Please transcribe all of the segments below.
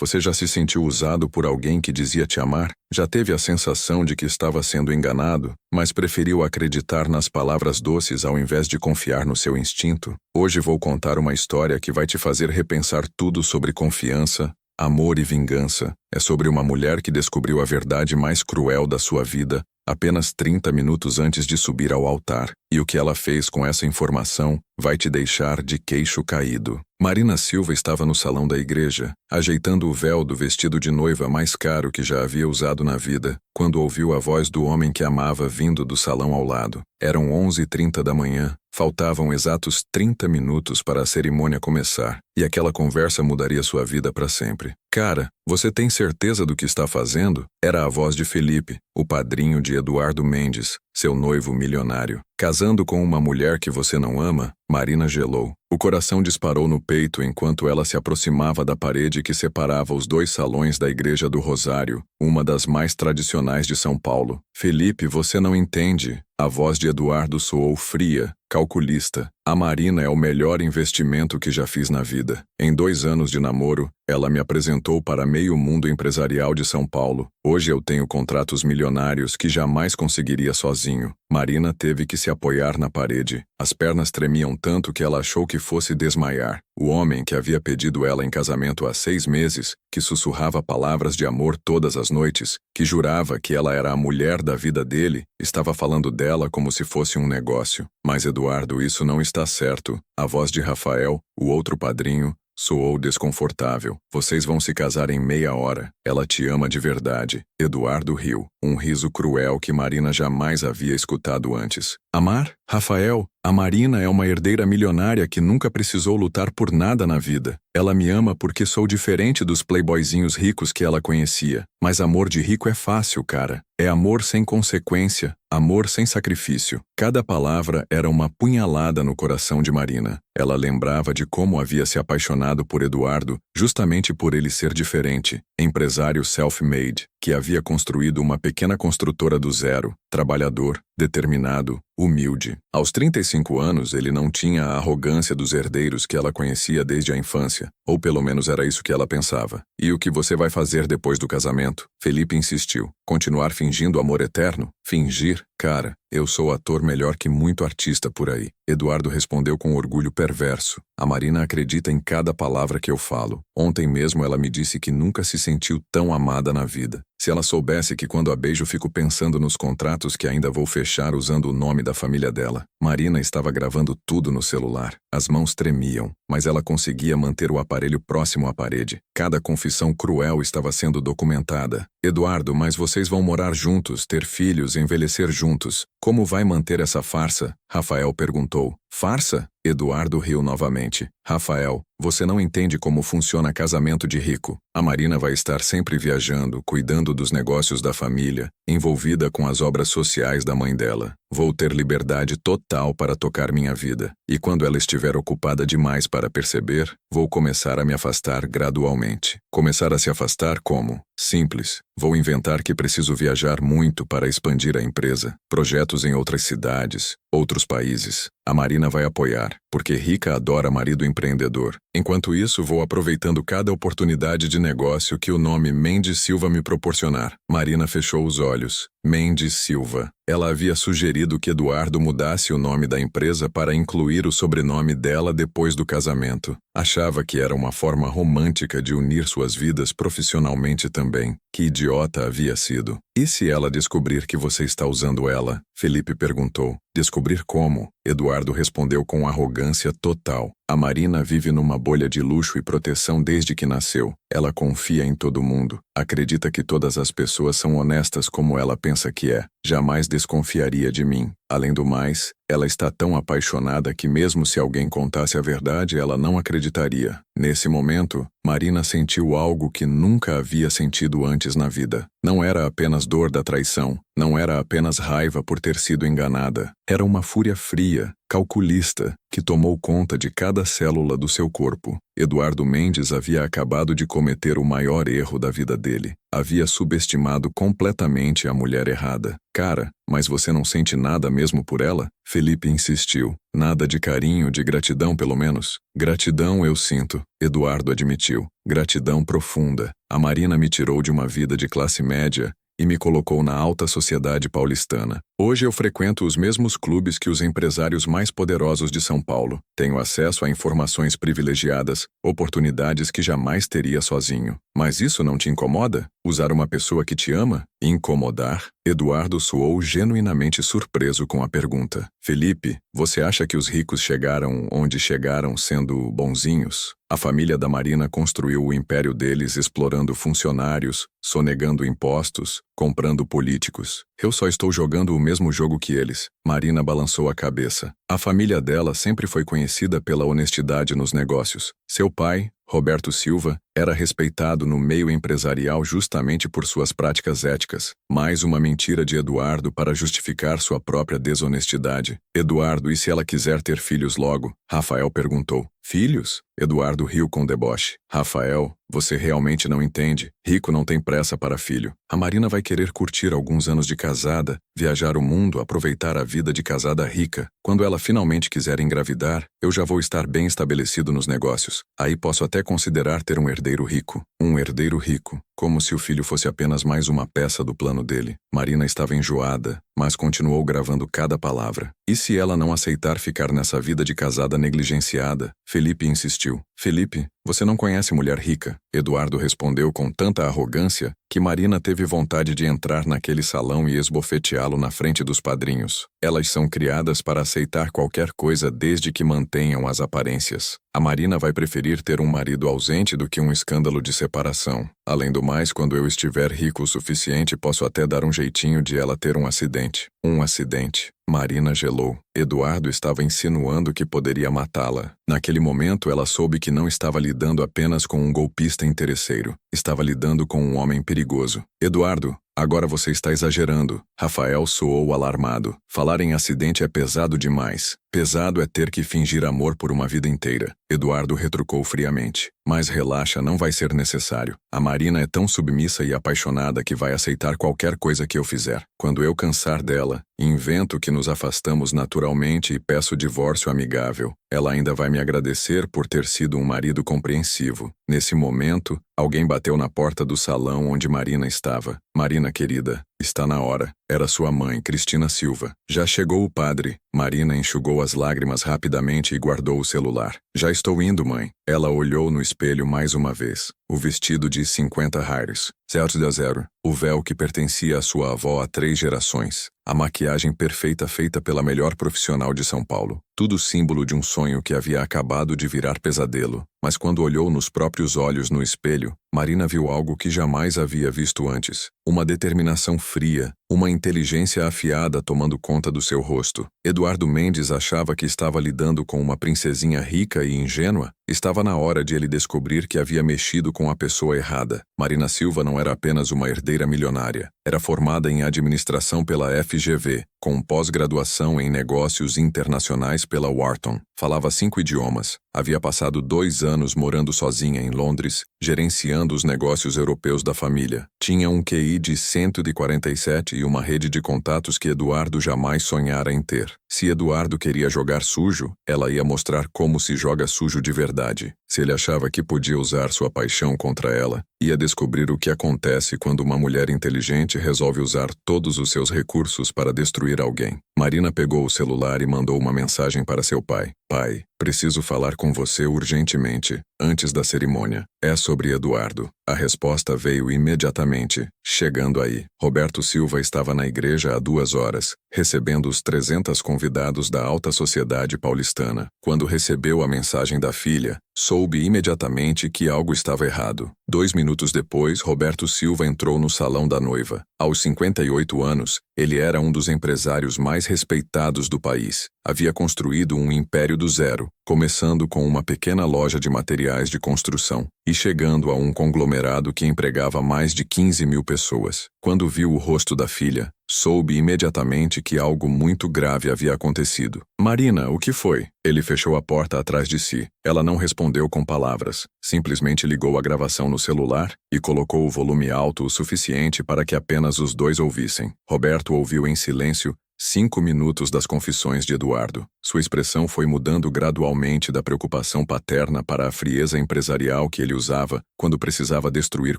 Você já se sentiu usado por alguém que dizia te amar? Já teve a sensação de que estava sendo enganado, mas preferiu acreditar nas palavras doces ao invés de confiar no seu instinto? Hoje vou contar uma história que vai te fazer repensar tudo sobre confiança, amor e vingança. É sobre uma mulher que descobriu a verdade mais cruel da sua vida apenas 30 minutos antes de subir ao altar. E o que ela fez com essa informação vai te deixar de queixo caído. Marina Silva estava no salão da igreja, ajeitando o véu do vestido de noiva mais caro que já havia usado na vida, quando ouviu a voz do homem que amava vindo do salão ao lado. Eram 11h30 da manhã, faltavam exatos 30 minutos para a cerimônia começar, e aquela conversa mudaria sua vida para sempre. Cara, você tem certeza do que está fazendo? Era a voz de Felipe, o padrinho de Eduardo Mendes, seu noivo milionário. Casando com uma mulher que você não ama? Marina gelou. O coração disparou no peito enquanto ela se aproximava da parede que separava os dois salões da Igreja do Rosário, uma das mais tradicionais de São Paulo. Felipe, você não entende. A voz de Eduardo soou fria, calculista. A Marina é o melhor investimento que já fiz na vida. Em 2 anos de namoro, ela me apresentou para meio mundo empresarial de São Paulo. Hoje eu tenho contratos milionários que jamais conseguiria sozinho. Marina teve que se apoiar na parede. As pernas tremiam tanto que ela achou que fosse desmaiar. O homem que havia pedido ela em casamento há 6 meses, que sussurrava palavras de amor todas as noites, que jurava que ela era a mulher da vida dele, estava falando dela como se fosse um negócio. Mas Eduardo, isso não está certo. A voz de Rafael, o outro padrinho, soou desconfortável. Vocês vão se casar em meia hora. Ela te ama de verdade. Eduardo riu, um riso cruel que Marina jamais havia escutado antes. Amar? Rafael, a Marina é uma herdeira milionária que nunca precisou lutar por nada na vida. Ela me ama porque sou diferente dos playboyzinhos ricos que ela conhecia. Mas amor de rico é fácil, cara. É amor sem consequência, amor sem sacrifício. Cada palavra era uma punhalada no coração de Marina. Ela lembrava de como havia se apaixonado por Eduardo, justamente por ele ser diferente, empresário self-made, que havia construído uma pequena construtora do zero, trabalhador, determinado, humilde. Aos 35 anos, ele não tinha a arrogância dos herdeiros que ela conhecia desde a infância, ou pelo menos era isso que ela pensava. E o que você vai fazer depois do casamento? Felipe insistiu. Continuar fingindo amor eterno? Fingir? Cara, eu sou ator melhor que muito artista por aí. Eduardo respondeu com orgulho perverso. A Marina acredita em cada palavra que eu falo. Ontem mesmo ela me disse que nunca se sentiu tão amada na vida. Se ela soubesse que quando a beijo fico pensando nos contratos que ainda vou fechar usando o nome da família dela. Marina estava gravando tudo no celular. As mãos tremiam, mas ela conseguia manter o aparelho próximo à parede. Cada confissão cruel estava sendo documentada. Eduardo, mas vocês vão morar juntos, ter filhos, envelhecer juntos. Como vai manter essa farsa? Rafael perguntou. Farsa? Eduardo riu novamente. Rafael, você não entende como funciona casamento de rico. A Marina vai estar sempre viajando, cuidando dos negócios da família, envolvida com as obras sociais da mãe dela. Vou ter liberdade total para tocar minha vida. E quando ela estiver ocupada demais para perceber, vou começar a me afastar gradualmente. Começar a se afastar como? Simples. Vou inventar que preciso viajar muito para expandir a empresa. Projetos em outras cidades, outros países. A Marina vai apoiar, porque rica adora marido empreendedor. Enquanto isso, vou aproveitando cada oportunidade de negócio que o nome Mendes Silva me proporcionar. Marina fechou os olhos. Mendes Silva. Ela havia sugerido que Eduardo mudasse o nome da empresa para incluir o sobrenome dela depois do casamento. Achava que era uma forma romântica de unir suas vidas profissionalmente também. Que idiota havia sido. E se ela descobrir que você está usando ela? Felipe perguntou. Descobrir como? Eduardo respondeu com arrogância total. A Marina vive numa bolha de luxo e proteção desde que nasceu. Ela confia em todo mundo. Acredita que todas as pessoas são honestas como ela pensa que é. Jamais desconfiaria de mim. Além do mais, ela está tão apaixonada que mesmo se alguém contasse a verdade, ela não acreditaria. Nesse momento, Marina sentiu algo que nunca havia sentido antes na vida. Não era apenas dor da traição, não era apenas raiva por ter sido enganada. Era uma fúria fria, calculista, que tomou conta de cada célula do seu corpo. Eduardo Mendes havia acabado de cometer o maior erro da vida dele. Havia subestimado completamente a mulher errada. Cara, mas você não sente nada mesmo por ela? Felipe insistiu. Nada de carinho, de gratidão pelo menos. Gratidão eu sinto, Eduardo admitiu. Gratidão profunda. A Marina me tirou de uma vida de classe média e me colocou na alta sociedade paulistana. Hoje eu frequento os mesmos clubes que os empresários mais poderosos de São Paulo. Tenho acesso a informações privilegiadas, oportunidades que jamais teria sozinho. Mas isso não te incomoda? Usar uma pessoa que te ama? Incomodar? Eduardo soou genuinamente surpreso com a pergunta. Felipe, você acha que os ricos chegaram onde chegaram sendo bonzinhos? A família da Marina construiu o império deles explorando funcionários, sonegando impostos, comprando políticos. Eu só estou jogando o mesmo jogo que eles. Marina balançou a cabeça. A família dela sempre foi conhecida pela honestidade nos negócios. Seu pai, Roberto Silva, era respeitado no meio empresarial justamente por suas práticas éticas. Mais uma mentira de Eduardo para justificar sua própria desonestidade. Eduardo, e se ela quiser ter filhos logo? Rafael perguntou. Filhos? Eduardo riu com deboche. Rafael, você realmente não entende. Rico não tem pressa para filho. A Marina vai querer curtir alguns anos de casada, viajar o mundo, aproveitar a vida de casada rica. Quando ela finalmente quiser engravidar, eu já vou estar bem estabelecido nos negócios. Aí posso até considerar ter um herdeiro rico. Um herdeiro rico. Como se o filho fosse apenas mais uma peça do plano dele. Marina estava enjoada, mas continuou gravando cada palavra. E se ela não aceitar ficar nessa vida de casada negligenciada? Felipe insistiu. Felipe, você não conhece mulher rica. Eduardo respondeu com tanta arrogância que Marina teve vontade de entrar naquele salão e esbofeteá-lo na frente dos padrinhos. Elas são criadas para aceitar qualquer coisa desde que mantenham as aparências. A Marina vai preferir ter um marido ausente do que um escândalo de separação. Além do mais, quando eu estiver rico o suficiente, posso até dar um jeitinho de ela ter um acidente. Um acidente. Marina gelou. Eduardo estava insinuando que poderia matá-la. Naquele momento, ela soube que não estava lidando apenas com um golpista interesseiro. Estava lidando com um homem perigoso. Eduardo, agora você está exagerando. Rafael soou alarmado. Falar em acidente é pesado demais. Pesado é ter que fingir amor por uma vida inteira. Eduardo retrucou friamente. Mas relaxa, não vai ser necessário. A Marina é tão submissa e apaixonada que vai aceitar qualquer coisa que eu fizer. Quando eu cansar dela, invento que nos afastamos naturalmente e peço divórcio amigável. Ela ainda vai me agradecer por ter sido um marido compreensivo. Nesse momento, alguém bateu na porta do salão onde Marina estava. Marina, querida, está na hora. Era sua mãe, Cristina Silva. Já chegou o padre. Marina enxugou as lágrimas rapidamente e guardou o celular. Já estou indo, mãe. Ela olhou no espelho mais uma vez. O vestido de 50 reais. 0,0. O véu que pertencia à sua avó há 3 gerações. A maquiagem perfeita feita pela melhor profissional de São Paulo. Tudo símbolo de um sonho que havia acabado de virar pesadelo. Mas quando olhou nos próprios olhos no espelho, Marina viu algo que jamais havia visto antes. Uma determinação fria, uma inteligência afiada tomando conta do seu rosto. Eduardo Mendes achava que estava lidando com uma princesinha rica e ingênua. Estava na hora de ele descobrir que havia mexido com a pessoa errada. Marina Silva não era apenas uma herdeira milionária. Era formada em administração pela FGV, com pós-graduação em negócios internacionais pela Wharton. Falava 5 idiomas. Havia passado 2 anos morando sozinha em Londres, gerenciando os negócios europeus da família. Tinha um QI de 147 e uma rede de contatos que Eduardo jamais sonhara em ter. Se Eduardo queria jogar sujo, ela ia mostrar como se joga sujo de verdade. Se ele achava que podia usar sua paixão contra ela, ia descobrir o que acontece quando uma mulher inteligente resolve usar todos os seus recursos para destruir alguém. Marina pegou o celular e mandou uma mensagem para seu pai. Pai, preciso falar com você urgentemente, antes da cerimônia. É sobre Eduardo. A resposta veio imediatamente. Chegando aí, Roberto Silva estava na igreja há 2 horas, recebendo os 300 convidados da alta sociedade paulistana. Quando recebeu a mensagem da filha, soube imediatamente que algo estava errado. 2 minutos depois, Roberto Silva entrou no salão da noiva. Aos 58 anos, ele era um dos empresários mais respeitados do país. Havia construído um império do zero, começando com uma pequena loja de materiais de construção e chegando a um conglomerado que empregava mais de 15 mil pessoas. Quando viu o rosto da filha, soube imediatamente que algo muito grave havia acontecido. Marina, o que foi? Ele fechou a porta atrás de si. Ela não respondeu com palavras. Simplesmente ligou a gravação no celular e colocou o volume alto o suficiente para que apenas os dois ouvissem. Roberto ouviu em silêncio 5 minutos das confissões de Eduardo. Sua expressão foi mudando gradualmente da preocupação paterna para a frieza empresarial que ele usava quando precisava destruir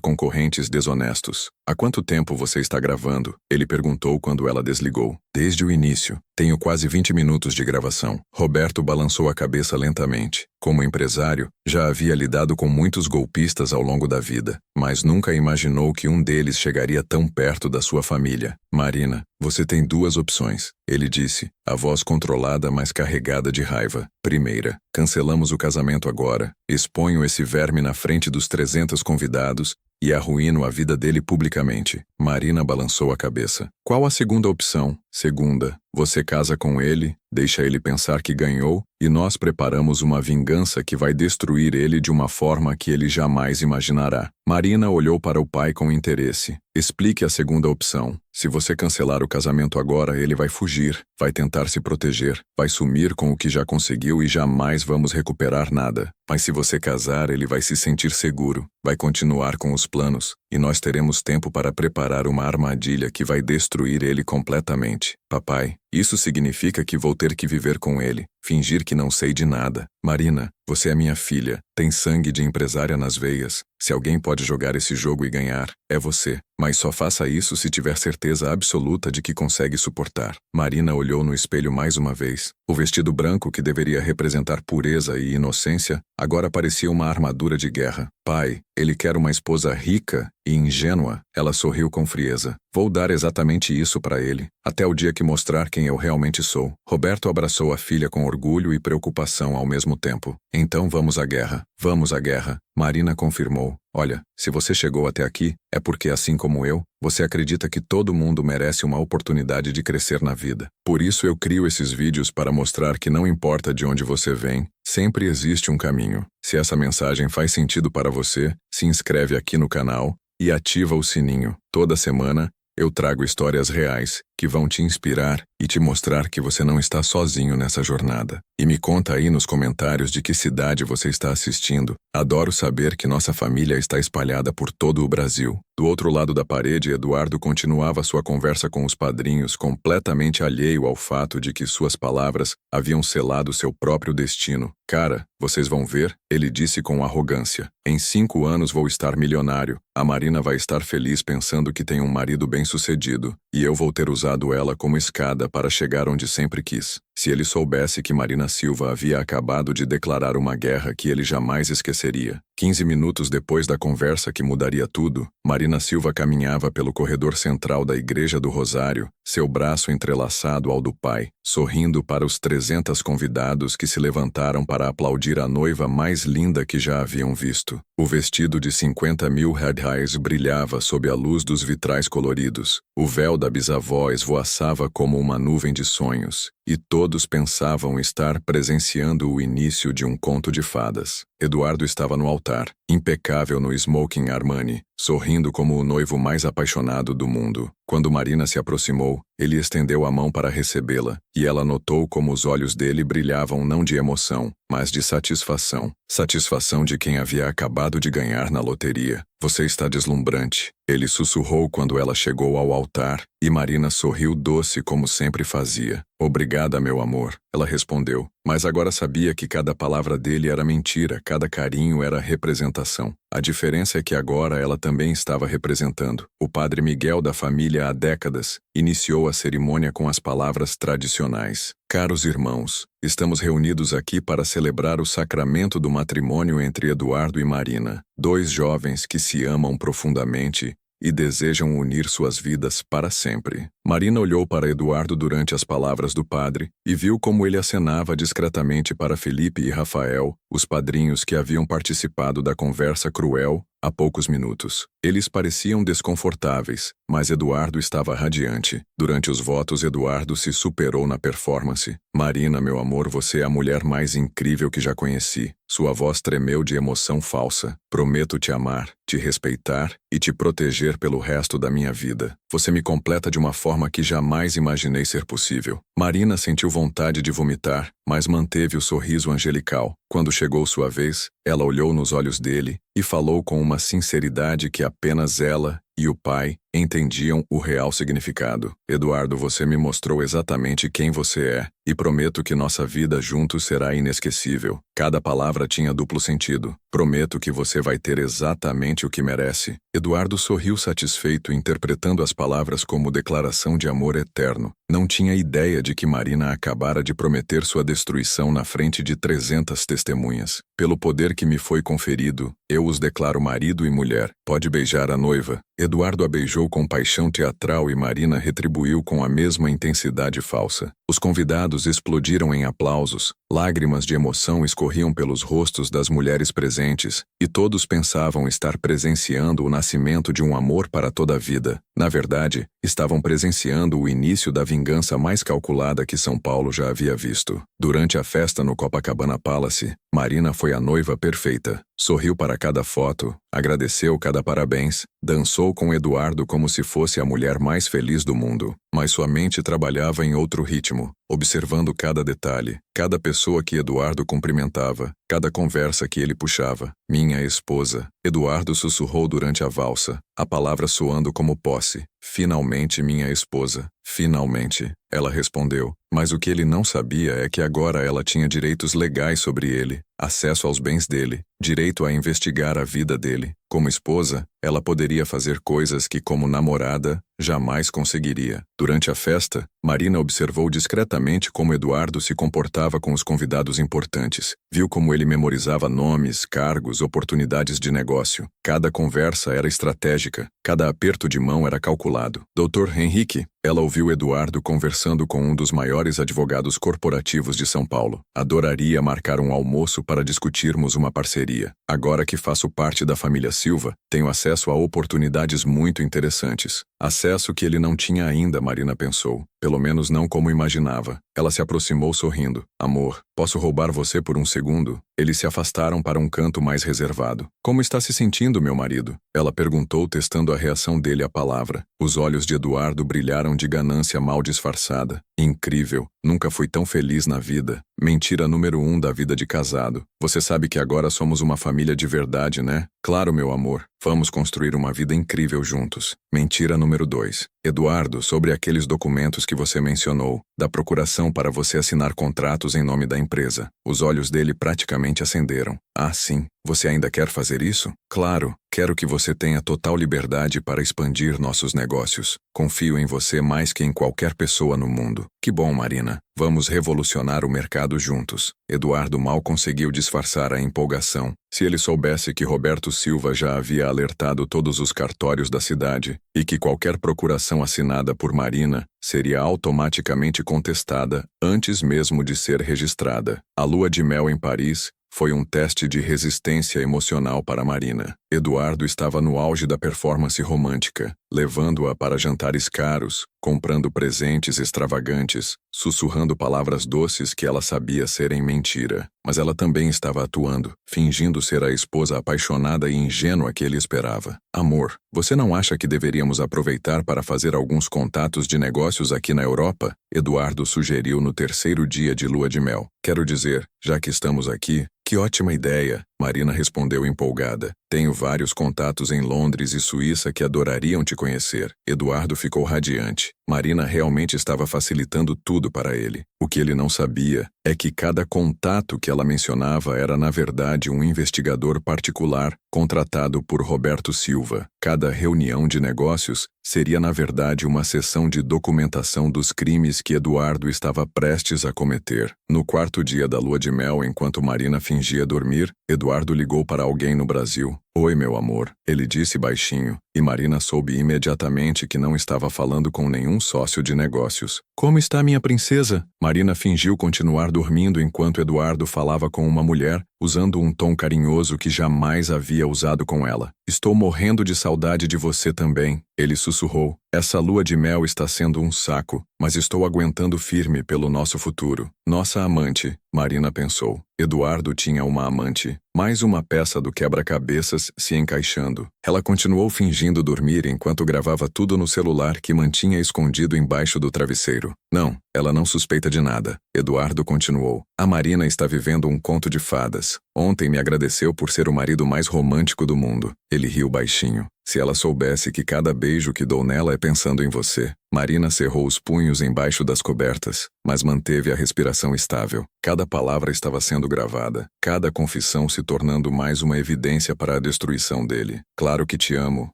concorrentes desonestos. Há quanto tempo você está gravando? Ele perguntou quando ela desligou. Desde o início. Tenho quase 20 minutos de gravação. Roberto balançou a cabeça lentamente. Como empresário, já havia lidado com muitos golpistas ao longo da vida, mas nunca imaginou que um deles chegaria tão perto da sua família. Marina, você tem 2 opções, ele disse, a voz controlada mas carregada de raiva. Primeira, cancelamos o casamento agora, exponho esse verme na frente dos 300 convidados e arruíno a vida dele publicamente. Marina balançou a cabeça. Qual a segunda opção? Segunda, você casa com ele, deixa ele pensar que ganhou e nós preparamos uma vingança que vai destruir ele de uma forma que ele jamais imaginará. Marina olhou para o pai com interesse. Explique a segunda opção. Se você cancelar o casamento agora, ele vai fugir, vai tentar se proteger, vai sumir com o que já conseguiu e jamais vamos recuperar nada. Mas se você casar, ele vai se sentir seguro, vai continuar com os planos, e nós teremos tempo para preparar uma armadilha que vai destruir ele completamente. Papai, isso significa que vou ter que viver com ele, fingir que não sei de nada. Marina, você é minha filha, tem sangue de empresária nas veias. Se alguém pode jogar esse jogo e ganhar, é você. Mas só faça isso se tiver certeza absoluta de que consegue suportar. Marina olhou no espelho mais uma vez. O vestido branco, que deveria representar pureza e inocência, agora parecia uma armadura de guerra. Pai, ele quer uma esposa rica e ingênua. Ela sorriu com frieza. Vou dar exatamente isso para ele, até o dia que mostrar quem eu realmente sou. Roberto abraçou a filha com orgulho e preocupação ao mesmo tempo. Então vamos à guerra. Vamos à guerra. Marina confirmou. Olha, se você chegou até aqui, é porque, assim como eu, você acredita que todo mundo merece uma oportunidade de crescer na vida. Por isso eu crio esses vídeos para mostrar que não importa de onde você vem, sempre existe um caminho. Se essa mensagem faz sentido para você, se inscreve aqui no canal e ativa o sininho. Toda semana, eu trago histórias reais que vão te inspirar e te mostrar que você não está sozinho nessa jornada. E me conta aí nos comentários de que cidade você está assistindo. Adoro saber que nossa família está espalhada por todo o Brasil. Do outro lado da parede, Eduardo continuava sua conversa com os padrinhos, completamente alheio ao fato de que suas palavras haviam selado seu próprio destino. Cara, vocês vão ver, ele disse com arrogância. Em 5 anos vou estar milionário. A Marina vai estar feliz pensando que tem um marido bem-sucedido. E eu vou ter usado ela como escada para chegar onde sempre quis. Se ele soubesse que Marina Silva havia acabado de declarar uma guerra que ele jamais esqueceria. 15 minutos depois da conversa que mudaria tudo, Marina Silva caminhava pelo corredor central da Igreja do Rosário, seu braço entrelaçado ao do pai, sorrindo para os 300 convidados que se levantaram para aplaudir a noiva mais linda que já haviam visto. O vestido de 50 mil reais brilhava sob a luz dos vitrais coloridos. O véu da bisavó esvoaçava como uma nuvem de sonhos, e todos pensavam estar presenciando o início de um conto de fadas. Eduardo estava no altar, impecável no smoking Armani, sorrindo como o noivo mais apaixonado do mundo. Quando Marina se aproximou, ele estendeu a mão para recebê-la, e ela notou como os olhos dele brilhavam não de emoção, mas de satisfação. Satisfação de quem havia acabado de ganhar na loteria. Você está deslumbrante, ele sussurrou quando ela chegou ao altar, e Marina sorriu doce como sempre fazia. Obrigada, meu amor, ela respondeu, mas agora sabia que cada palavra dele era mentira, cada carinho era representação. A diferença é que agora ela também estava representando. O padre Miguel da família há décadas iniciou a cerimônia com as palavras tradicionais. Caros irmãos, estamos reunidos aqui para celebrar o sacramento do matrimônio entre Eduardo e Marina, 2 jovens que se amam profundamente e desejam unir suas vidas para sempre. Marina olhou para Eduardo durante as palavras do padre e viu como ele acenava discretamente para Felipe e Rafael, os padrinhos que haviam participado da conversa cruel há poucos minutos. Eles pareciam desconfortáveis, mas Eduardo estava radiante. Durante os votos, Eduardo se superou na performance. Marina, meu amor, você é a mulher mais incrível que já conheci. Sua voz tremeu de emoção falsa. Prometo te amar, te respeitar e te proteger pelo resto da minha vida. Você me completa de uma forma que jamais imaginei ser possível. Marina sentiu vontade de vomitar, mas manteve o sorriso angelical. Quando chegou sua vez, ela olhou nos olhos dele e falou com uma sinceridade que apenas ela e o pai entendiam o real significado. Eduardo, você me mostrou exatamente quem você é, e prometo que nossa vida juntos será inesquecível. Cada palavra tinha duplo sentido. Prometo que você vai ter exatamente o que merece. Eduardo sorriu satisfeito, interpretando as palavras como declaração de amor eterno. Não tinha ideia de que Marina acabara de prometer sua destruição na frente de 300 testemunhas. Pelo poder que me foi conferido, eu os declaro marido e mulher. Pode beijar a noiva. Eduardo a beijou com paixão teatral e Marina retribuiu com a mesma intensidade falsa. Os convidados explodiram em aplausos, lágrimas de emoção escorriam pelos rostos das mulheres presentes, e todos pensavam estar presenciando o nascimento de um amor para toda a vida. Na verdade, estavam presenciando o início da vingança mais calculada que São Paulo já havia visto. Durante a festa no Copacabana Palace, Marina foi a noiva perfeita. Sorriu para cada foto, agradeceu cada parabéns, dançou com Eduardo como se fosse a mulher mais feliz do mundo. Mas sua mente trabalhava em outro ritmo, observando cada detalhe, cada pessoa que Eduardo cumprimentava, cada conversa que ele puxava. Minha esposa. Eduardo sussurrou durante a valsa, a palavra soando como posse. Finalmente, minha esposa. Finalmente, ela respondeu. Mas o que ele não sabia é que agora ela tinha direitos legais sobre ele, acesso aos bens dele, direito a investigar a vida dele. Como esposa, ela poderia fazer coisas que, como namorada, jamais conseguiria. Durante a festa, Marina observou discretamente como Eduardo se comportava com os convidados importantes. Viu como ele memorizava nomes, cargos, oportunidades de negócio. Cada conversa era estratégica, cada aperto de mão era calculado. Dr. Henrique, ela ouviu Eduardo conversando com um dos maiores advogados corporativos de São Paulo. Adoraria marcar um almoço para discutirmos uma parceria. Agora que faço parte da família Silva, tenho acesso a oportunidades muito interessantes. Acesso que ele não tinha ainda, Marina pensou. Pelo menos não como imaginava. Ela se aproximou sorrindo. Amor, posso roubar você por um segundo? Eles se afastaram para um canto mais reservado. Como está se sentindo, meu marido? Ela perguntou, testando a reação dele à palavra. Os olhos de Eduardo brilharam de ganância mal disfarçada. Incrível. Nunca fui tão feliz na vida. Mentira número 1 da vida de casado. Você sabe que agora somos uma família de verdade, né? Claro, meu amor. Vamos construir uma vida incrível juntos. Mentira número 2. Eduardo, sobre aqueles documentos que você mencionou, da procuração para você assinar contratos em nome da empresa. Os olhos dele praticamente acenderam. Ah, sim. Você ainda quer fazer isso? Claro. Quero que você tenha total liberdade para expandir nossos negócios. Confio em você mais que em qualquer pessoa no mundo. Que bom, Marina. Vamos revolucionar o mercado juntos. Eduardo mal conseguiu disfarçar a empolgação. Se ele soubesse que Roberto Silva já havia alertado todos os cartórios da cidade e que qualquer procuração assinada por Marina seria automaticamente contestada antes mesmo de ser registrada. A lua de mel em Paris foi um teste de resistência emocional para Marina. Eduardo estava no auge da performance romântica, levando-a para jantares caros, comprando presentes extravagantes, sussurrando palavras doces que ela sabia serem mentira. Mas ela também estava atuando, fingindo ser a esposa apaixonada e ingênua que ele esperava. Amor, você não acha que deveríamos aproveitar para fazer alguns contatos de negócios aqui na Europa? Eduardo sugeriu no terceiro dia de lua de mel. Quero dizer, já que estamos aqui, que ótima ideia, Marina respondeu empolgada. Tenho vários contatos em Londres e Suíça que adorariam te conhecer. Eduardo ficou radiante. Marina realmente estava facilitando tudo para ele. O que ele não sabia é que cada contato que ela mencionava era, na verdade, um investigador particular contratado por Roberto Silva. Cada reunião de negócios seria, na verdade, uma sessão de documentação dos crimes que Eduardo estava prestes a cometer. No quarto dia da lua de mel, enquanto Marina fingia dormir, Eduardo ligou para alguém no Brasil. Oi, meu amor, ele disse baixinho, e Marina soube imediatamente que não estava falando com nenhum sócio de negócios. Como está minha princesa? Marina fingiu continuar dormindo enquanto Eduardo falava com uma mulher, usando um tom carinhoso que jamais havia usado com ela. Estou morrendo de saudade de você também, ele sussurrou. Essa lua de mel está sendo um saco, mas estou aguentando firme pelo nosso futuro. Nossa amante, Marina pensou. Eduardo tinha uma amante. Mais uma peça do quebra-cabeças se encaixando. Ela continuou fingindo dormir enquanto gravava tudo no celular que mantinha escondido embaixo do travesseiro. Não, ela não suspeita de nada. Eduardo continuou. A Marina está vivendo um conto de fadas. Ontem me agradeceu por ser o marido mais romântico do mundo. Ele riu baixinho. Se ela soubesse que cada beijo que dou nela é pensando em você. Marina cerrou os punhos embaixo das cobertas, mas manteve a respiração estável. Cada palavra estava sendo gravada, cada confissão se tornando mais uma evidência para a destruição dele. Claro que te amo,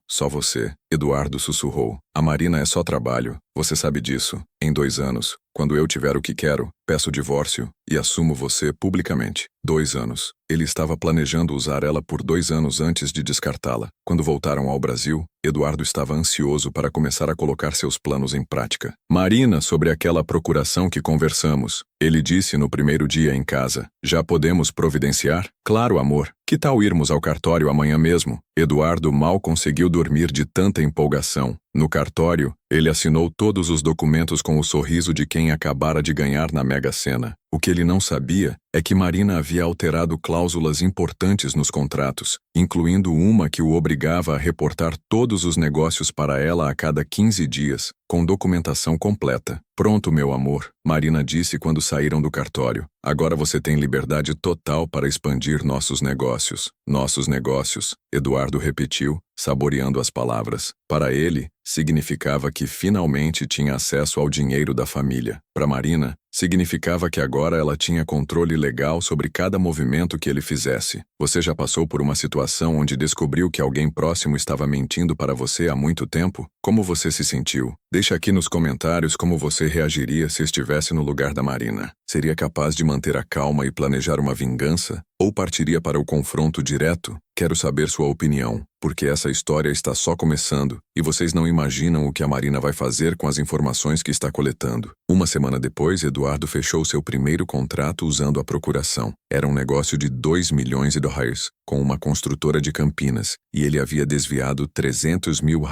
só você. Eduardo sussurrou. A Marina é só trabalho, você sabe disso. Em 2 anos, quando eu tiver o que quero, peço o divórcio e assumo você publicamente. 2 anos. Ele estava planejando usar ela por 2 anos antes de descartá-la. Quando voltaram ao Brasil, Eduardo estava ansioso para começar a colocar seus planos em prática. Marina, sobre aquela procuração que conversamos, ele disse no primeiro dia em casa. Já podemos providenciar? Claro, amor. Que tal irmos ao cartório amanhã mesmo? Eduardo mal conseguiu dormir de tanta empolgação. No cartório, ele assinou todos os documentos com o sorriso de quem acabara de ganhar na Mega Sena. O que ele não sabia é que Marina havia alterado cláusulas importantes nos contratos, incluindo uma que o obrigava a reportar todos os negócios para ela a cada 15 dias, com documentação completa. Pronto, meu amor, Marina disse quando saíram do cartório. Agora você tem liberdade total para expandir nossos negócios. Nossos negócios, Eduardo repetiu, saboreando as palavras. Para ele, significava que finalmente tinha acesso ao dinheiro da família. Para Marina, significava que agora ela tinha controle legal sobre cada movimento que ele fizesse. Você já passou por uma situação onde descobriu que alguém próximo estava mentindo para você há muito tempo? Como você se sentiu? Deixa aqui nos comentários como você reagiria se estivesse no lugar da Marina. Seria capaz de manter a calma e planejar uma vingança? Ou partiria para o confronto direto? Quero saber sua opinião, porque essa história está só começando e vocês não imaginam o que a Marina vai fazer com as informações que está coletando. Uma semana depois, Eduardo fechou seu primeiro contrato usando a procuração. Era um negócio de $2 milhões com uma construtora de Campinas e ele havia desviado R$300 mil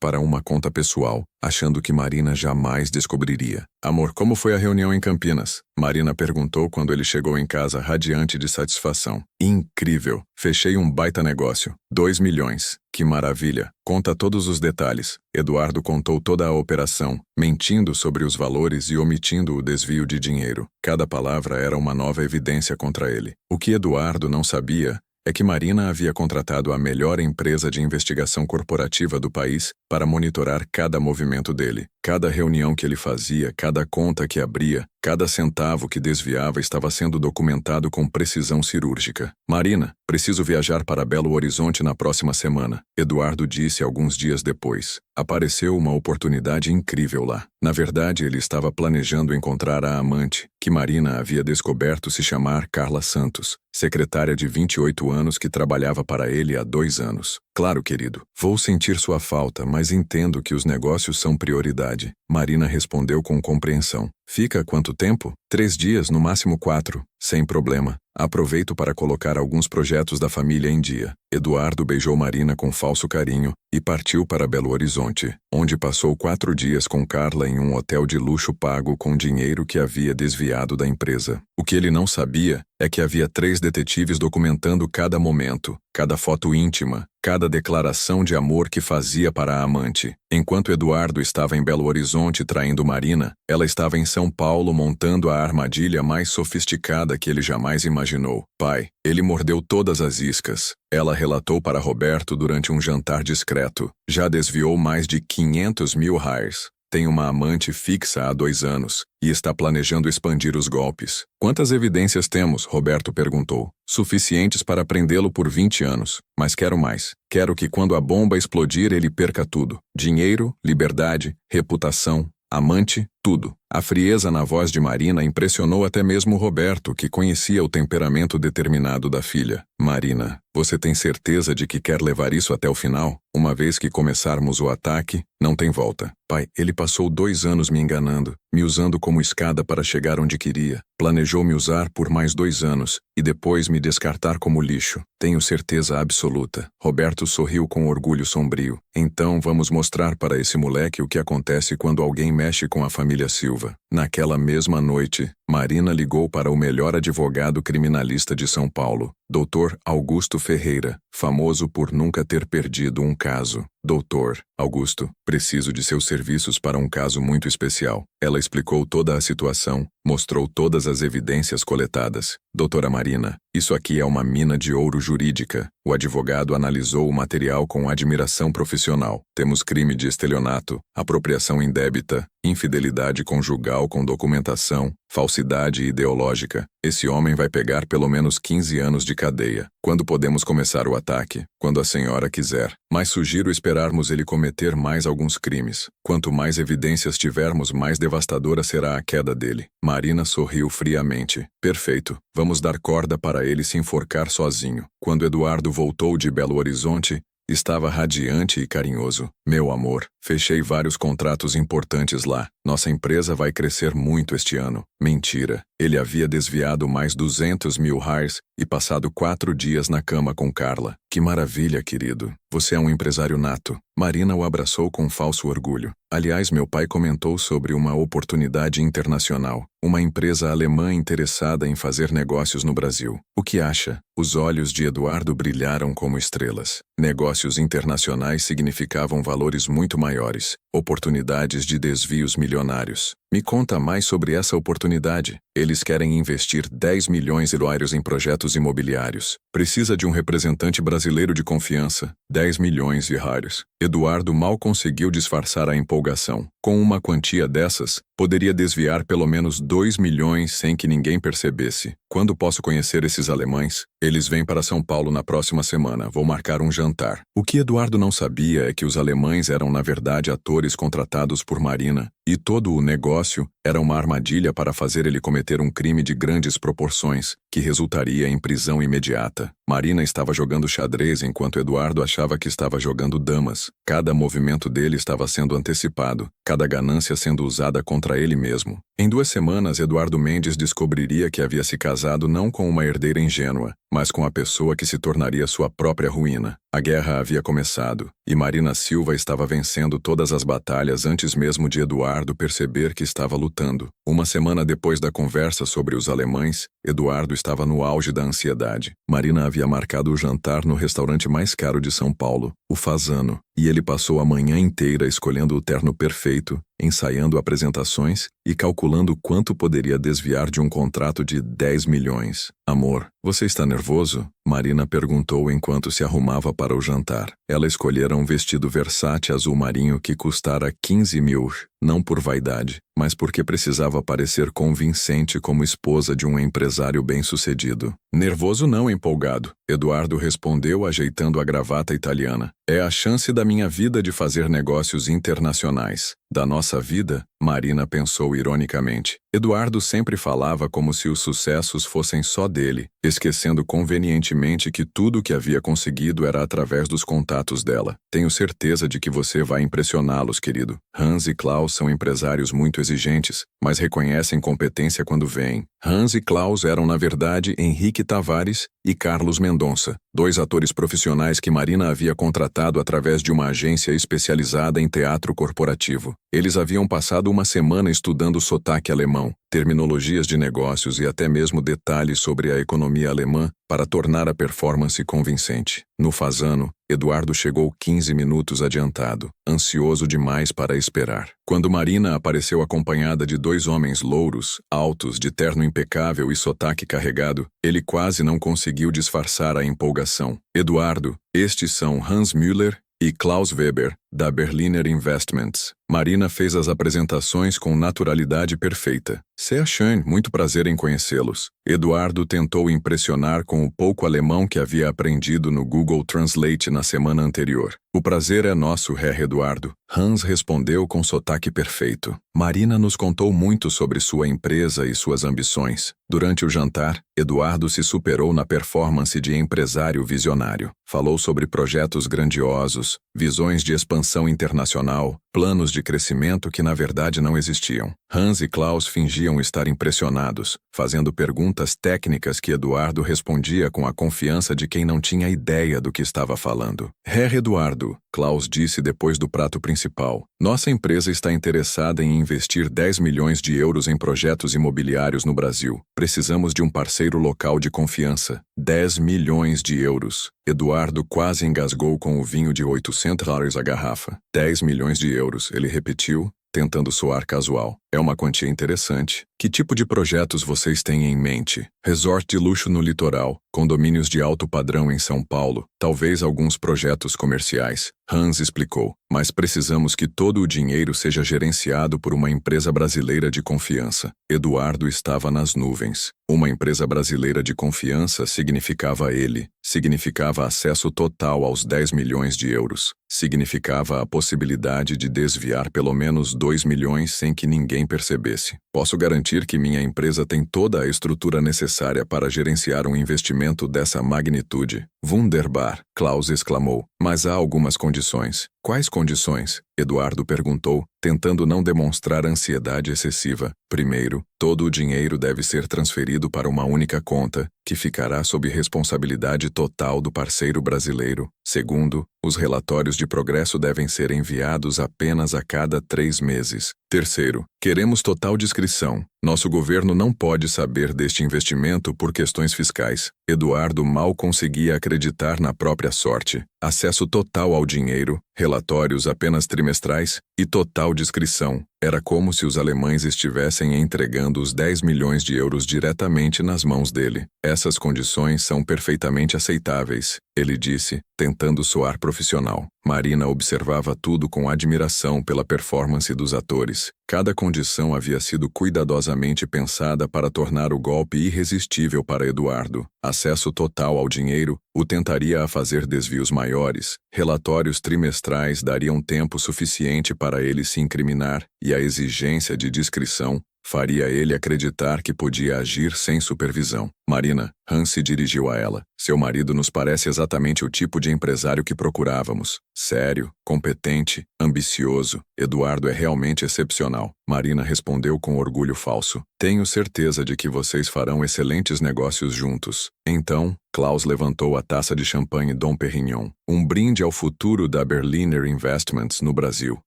para uma conta pessoal, achando que Marina jamais descobriria. Amor, como foi a reunião em Campinas? Marina perguntou quando ele chegou em casa radiante de satisfação. Incrível! Fechei um baita negócio. 2 milhões. Que maravilha! Conta todos os detalhes. Eduardo contou toda a operação, mentindo sobre os valores e omitindo o desvio de dinheiro. Cada palavra era uma nova evidência contra ele. O que Eduardo não sabia é que Marina havia contratado a melhor empresa de investigação corporativa do país para monitorar cada movimento dele. Cada reunião que ele fazia, cada conta que abria, cada centavo que desviava estava sendo documentado com precisão cirúrgica. Marina, preciso viajar para Belo Horizonte na próxima semana, Eduardo disse alguns dias depois. Apareceu uma oportunidade incrível lá. Na verdade, ele estava planejando encontrar a amante, que Marina havia descoberto se chamar Carla Santos, secretária de 28 anos que trabalhava para ele há 2 anos. Claro, querido, vou sentir sua falta, mas entendo que os negócios são prioridade. Marina respondeu com compreensão. Fica quanto tempo? 3 dias, no máximo 4. Sem problema. Aproveito para colocar alguns projetos da família em dia. Eduardo beijou Marina com falso carinho e partiu para Belo Horizonte, onde passou 4 dias com Carla em um hotel de luxo pago com dinheiro que havia desviado da empresa. O que ele não sabia é que havia 3 detetives documentando cada momento, cada foto íntima, cada declaração de amor que fazia para a amante. Enquanto Eduardo estava em Belo Horizonte traindo Marina, ela estava em São Paulo montando a armadilha mais sofisticada que ele jamais imaginou. Pai, ele mordeu todas as iscas. Ela relatou para Roberto durante um jantar discreto. Já desviou mais de 500 mil reais. Tem uma amante fixa há 2 anos e está planejando expandir os golpes. Quantas evidências temos? Roberto perguntou. Suficientes para prendê-lo por 20 anos. Mas quero mais. Quero que quando a bomba explodir ele perca tudo. Dinheiro, liberdade, reputação, amante, tudo. A frieza na voz de Marina impressionou até mesmo Roberto, que conhecia o temperamento determinado da filha. Marina, você tem certeza de que quer levar isso até o final? Uma vez que começarmos o ataque, não tem volta. Pai, ele passou 2 anos me enganando, me usando como escada para chegar onde queria. Planejou me usar por mais 2 anos, e depois me descartar como lixo. Tenho certeza absoluta. Roberto sorriu com orgulho sombrio. Então vamos mostrar para esse moleque o que acontece quando alguém mexe com a família Silva. Naquela mesma noite, Marina ligou para o melhor advogado criminalista de São Paulo, Dr. Augusto Ferreira, famoso por nunca ter perdido um caso. Doutor Augusto, preciso de seus serviços para um caso muito especial. Ela explicou toda a situação, mostrou todas as evidências coletadas. Doutora Marina, isso aqui é uma mina de ouro jurídica. O advogado analisou o material com admiração profissional. Temos crime de estelionato, apropriação indébita, infidelidade conjugal com documentação, falsidade ideológica. Esse homem vai pegar pelo menos 15 anos de cadeia. Quando podemos começar o ataque? Quando a senhora quiser. Mas sugiro esperarmos ele cometer mais alguns crimes. Quanto mais evidências tivermos, mais devastadora será a queda dele. Marina sorriu friamente. Perfeito. Vamos dar corda para ele se enforcar sozinho. Quando Eduardo voltou de Belo Horizonte, estava radiante e carinhoso. Meu amor, fechei vários contratos importantes lá. Nossa empresa vai crescer muito este ano. Mentira. Ele havia desviado mais 200 mil reais e passado 4 dias na cama com Carla. Que maravilha, querido. Você é um empresário nato. Marina o abraçou com falso orgulho. Aliás, meu pai comentou sobre uma oportunidade internacional. Uma empresa alemã interessada em fazer negócios no Brasil. O que acha? Os olhos de Eduardo brilharam como estrelas. Negócios internacionais significavam valores muito maiores, oportunidades de desvios milionários. Me conta mais sobre essa oportunidade. Eles querem investir 10 milhões de dólares em projetos imobiliários. Precisa de um representante brasileiro de confiança. 10 milhões de reais. Eduardo mal conseguiu disfarçar a empolgação. Com uma quantia dessas, poderia desviar pelo menos 2 milhões sem que ninguém percebesse. Quando posso conhecer esses alemães? Eles vêm para São Paulo na próxima semana. Vou marcar um jantar. O que Eduardo não sabia é que os alemães eram na verdade atores contratados por Marina, e todo o negócio era uma armadilha para fazer ele cometer um crime de grandes proporções, que resultaria em prisão imediata. Marina estava jogando xadrez enquanto Eduardo achava que estava jogando damas. Cada movimento dele estava sendo antecipado, cada ganância sendo usada contra ele mesmo. Em 2 semanas, Eduardo Mendes descobriria que havia se casado não com uma herdeira ingênua, mas com a pessoa que se tornaria sua própria ruína. A guerra havia começado, e Marina Silva estava vencendo todas as batalhas antes mesmo de Eduardo perceber que estava lutando. Uma semana depois da conversa sobre os alemães, Eduardo estava no auge da ansiedade. Marina havia marcado o jantar no restaurante mais caro de São Paulo, o Fasano, e ele passou a manhã inteira escolhendo o terno perfeito, ensaiando apresentações e calculando quanto poderia desviar de um contrato de 10 milhões. Amor, você está nervoso? Marina perguntou enquanto se arrumava para o jantar. Ela escolhera um vestido Versace azul marinho que custara 15 mil, não por vaidade, mas porque precisava parecer convincente como esposa de um empresário bem-sucedido. Nervoso não, empolgado. Eduardo respondeu ajeitando a gravata italiana. É a chance da minha vida de fazer negócios internacionais. Da nossa vida? Marina pensou ironicamente. Eduardo sempre falava como se os sucessos fossem só dele, esquecendo convenientemente que tudo o que havia conseguido era através dos contatos dela. Tenho certeza de que você vai impressioná-los, querido. Hans e Klaus são empresários muito exigentes, mas reconhecem competência quando vêm. Hans e Klaus eram, na verdade, Henrique Tavares e Carlos Mendonça, 2 atores profissionais que Marina havia contratado através de uma agência especializada em teatro corporativo. Eles haviam passado uma semana estudando sotaque alemão, terminologias de negócios e até mesmo detalhes sobre a economia alemã para tornar a performance convincente. No Fasano, Eduardo chegou 15 minutos adiantado, ansioso demais para esperar. Quando Marina apareceu acompanhada de 2 homens louros, altos, de terno impecável e sotaque carregado, ele quase não conseguiu disfarçar a empolgação. Eduardo, estes são Hans Müller e Klaus Weber, da Berliner Investments. Marina fez as apresentações com naturalidade perfeita. C'est Shane, muito prazer em conhecê-los. Eduardo tentou impressionar com o pouco alemão que havia aprendido no Google Translate na semana anterior. O prazer é nosso, Herr Eduardo. Hans respondeu com sotaque perfeito. Marina nos contou muito sobre sua empresa e suas ambições. Durante o jantar, Eduardo se superou na performance de empresário visionário. Falou sobre projetos grandiosos, visões de expansão internacional, planos de crescimento que na verdade não existiam. Hans e Klaus fingiam estar impressionados, fazendo perguntas técnicas que Eduardo respondia com a confiança de quem não tinha ideia do que estava falando. Herr Eduardo, Klaus disse depois do prato principal, nossa empresa está interessada em investir 10 milhões de euros em projetos imobiliários no Brasil. Precisamos de um parceiro local de confiança. 10 milhões de euros. Eduardo quase engasgou com o vinho de $800 a garrafa. 10 milhões de euros, ele repetiu, tentando soar casual. É uma quantia interessante. Que tipo de projetos vocês têm em mente? Resort de luxo no litoral, condomínios de alto padrão em São Paulo, talvez alguns projetos comerciais. Hans explicou, mas precisamos que todo o dinheiro seja gerenciado por uma empresa brasileira de confiança. Eduardo estava nas nuvens. Uma empresa brasileira de confiança significava ele. Significava acesso total aos 10 milhões de euros. Significava a possibilidade de desviar pelo menos 2 milhões sem que ninguém percebesse. Posso garantir que minha empresa tem toda a estrutura necessária para gerenciar um investimento dessa magnitude. Wunderbar, Klaus exclamou. Mas há algumas condições. Quais condições? Eduardo perguntou, tentando não demonstrar ansiedade excessiva. Primeiro, todo o dinheiro deve ser transferido para uma única conta, que ficará sob responsabilidade total do parceiro brasileiro. Segundo, os relatórios de progresso devem ser enviados apenas a cada 3 meses. Terceiro, queremos total discrição. Nosso governo não pode saber deste investimento por questões fiscais. Eduardo mal conseguia acreditar na própria sorte. Acesso total ao dinheiro, relatórios apenas trimestrais e total discrição. Era como se os alemães estivessem entregando os 10 milhões de euros diretamente nas mãos dele. Essas condições são perfeitamente aceitáveis, ele disse, tentando soar profissional. Marina observava tudo com admiração pela performance dos atores. Cada condição havia sido cuidadosamente pensada para tornar o golpe irresistível para Eduardo. Acesso total ao dinheiro o tentaria a fazer desvios maiores. Relatórios trimestrais dariam tempo suficiente para ele se incriminar, e a exigência de discrição faria ele acreditar que podia agir sem supervisão. Marina, Hans se dirigiu a ela. Seu marido nos parece exatamente o tipo de empresário que procurávamos. Sério, competente, ambicioso. Eduardo é realmente excepcional. Marina respondeu com orgulho falso. Tenho certeza de que vocês farão excelentes negócios juntos. Então, Klaus levantou a taça de champanhe Dom Perignon. Um brinde ao futuro da Berliner Investments no Brasil.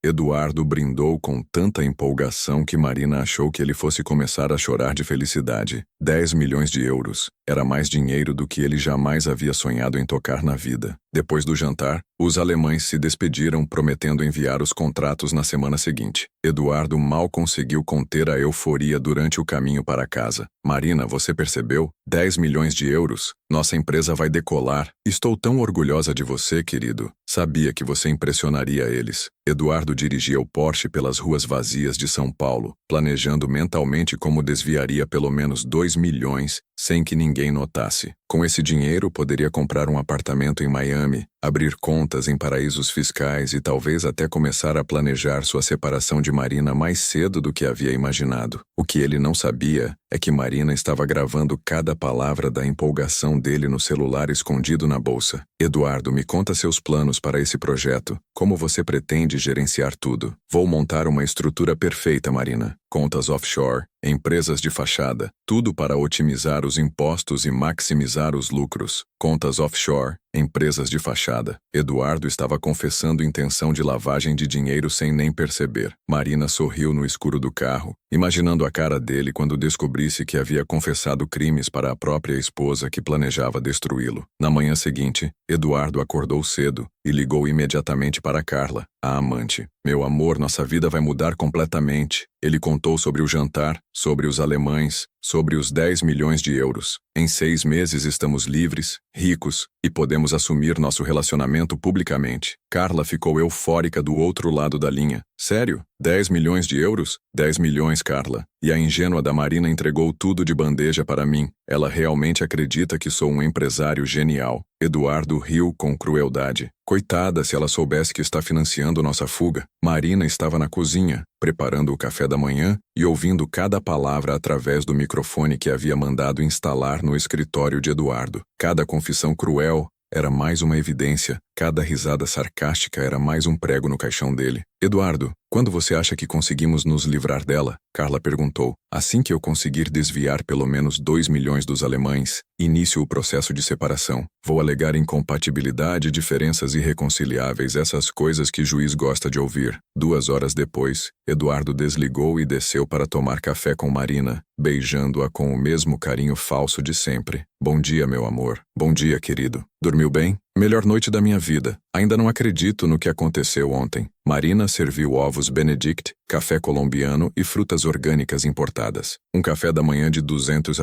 Eduardo brindou com tanta empolgação que Marina achou que ele fosse começar a chorar de felicidade. 10 milhões de euros. Era mais dinheiro do que ele jamais havia sonhado em tocar na vida. Depois do jantar, os alemães se despediram prometendo enviar os contratos na semana seguinte. Eduardo mal conseguiu conter a euforia durante o caminho para casa. Marina, você percebeu? 10 milhões de euros. Nossa empresa vai decolar. Estou tão orgulhosa de você, querido. Sabia que você impressionaria eles. Eduardo dirigia o Porsche pelas ruas vazias de São Paulo, planejando mentalmente como desviaria pelo menos 2 milhões sem que ninguém notasse. Com esse dinheiro, poderia comprar um apartamento em Miami, abrir contas em paraísos fiscais e talvez até começar a planejar sua separação de Marina mais cedo do que havia imaginado. O que ele não sabia é que Marina estava gravando cada palavra da empolgação dele no celular escondido na bolsa. Eduardo, me conta seus planos para esse projeto. Como você pretende gerenciar tudo? Vou montar uma estrutura perfeita, Marina. Contas offshore, empresas de fachada, tudo para otimizar os impostos e maximizar os lucros. Contas offshore, empresas de fachada. Eduardo estava confessando intenção de lavagem de dinheiro sem nem perceber. Marina sorriu no escuro do carro, imaginando a cara dele quando descobrisse que havia confessado crimes para a própria esposa que planejava destruí-lo. Na manhã seguinte, Eduardo acordou cedo e ligou imediatamente para Carla, a amante. Meu amor, nossa vida vai mudar completamente. Ele contou sobre o jantar, sobre os alemães, sobre os 10 milhões de euros. Em 6 meses estamos livres, ricos, e podemos assumir nosso relacionamento publicamente. Carla ficou eufórica do outro lado da linha. Sério? 10 milhões de euros? 10 milhões, Carla. E a ingênua da Marina entregou tudo de bandeja para mim. Ela realmente acredita que sou um empresário genial. Eduardo riu com crueldade. Coitada, se ela soubesse que está financiando nossa fuga. Marina estava na cozinha, preparando o café da manhã e ouvindo cada palavra através do microfone que havia mandado instalar no escritório de Eduardo. Cada confissão cruel era mais uma evidência, cada risada sarcástica era mais um prego no caixão dele. Eduardo, quando você acha que conseguimos nos livrar dela? Carla perguntou. Assim que eu conseguir desviar pelo menos 2 milhões dos alemães, inicio o processo de separação. Vou alegar incompatibilidade, diferenças irreconciliáveis, essas coisas que juiz gosta de ouvir. 2 horas depois, Eduardo desligou e desceu para tomar café com Marina, beijando-a com o mesmo carinho falso de sempre. Bom dia, meu amor. Bom dia, querido. Dormiu bem? Melhor noite da minha vida. Ainda não acredito no que aconteceu ontem. Marina serviu ovos Benedict, café colombiano e frutas orgânicas importadas. Um café da manhã de R$ 200,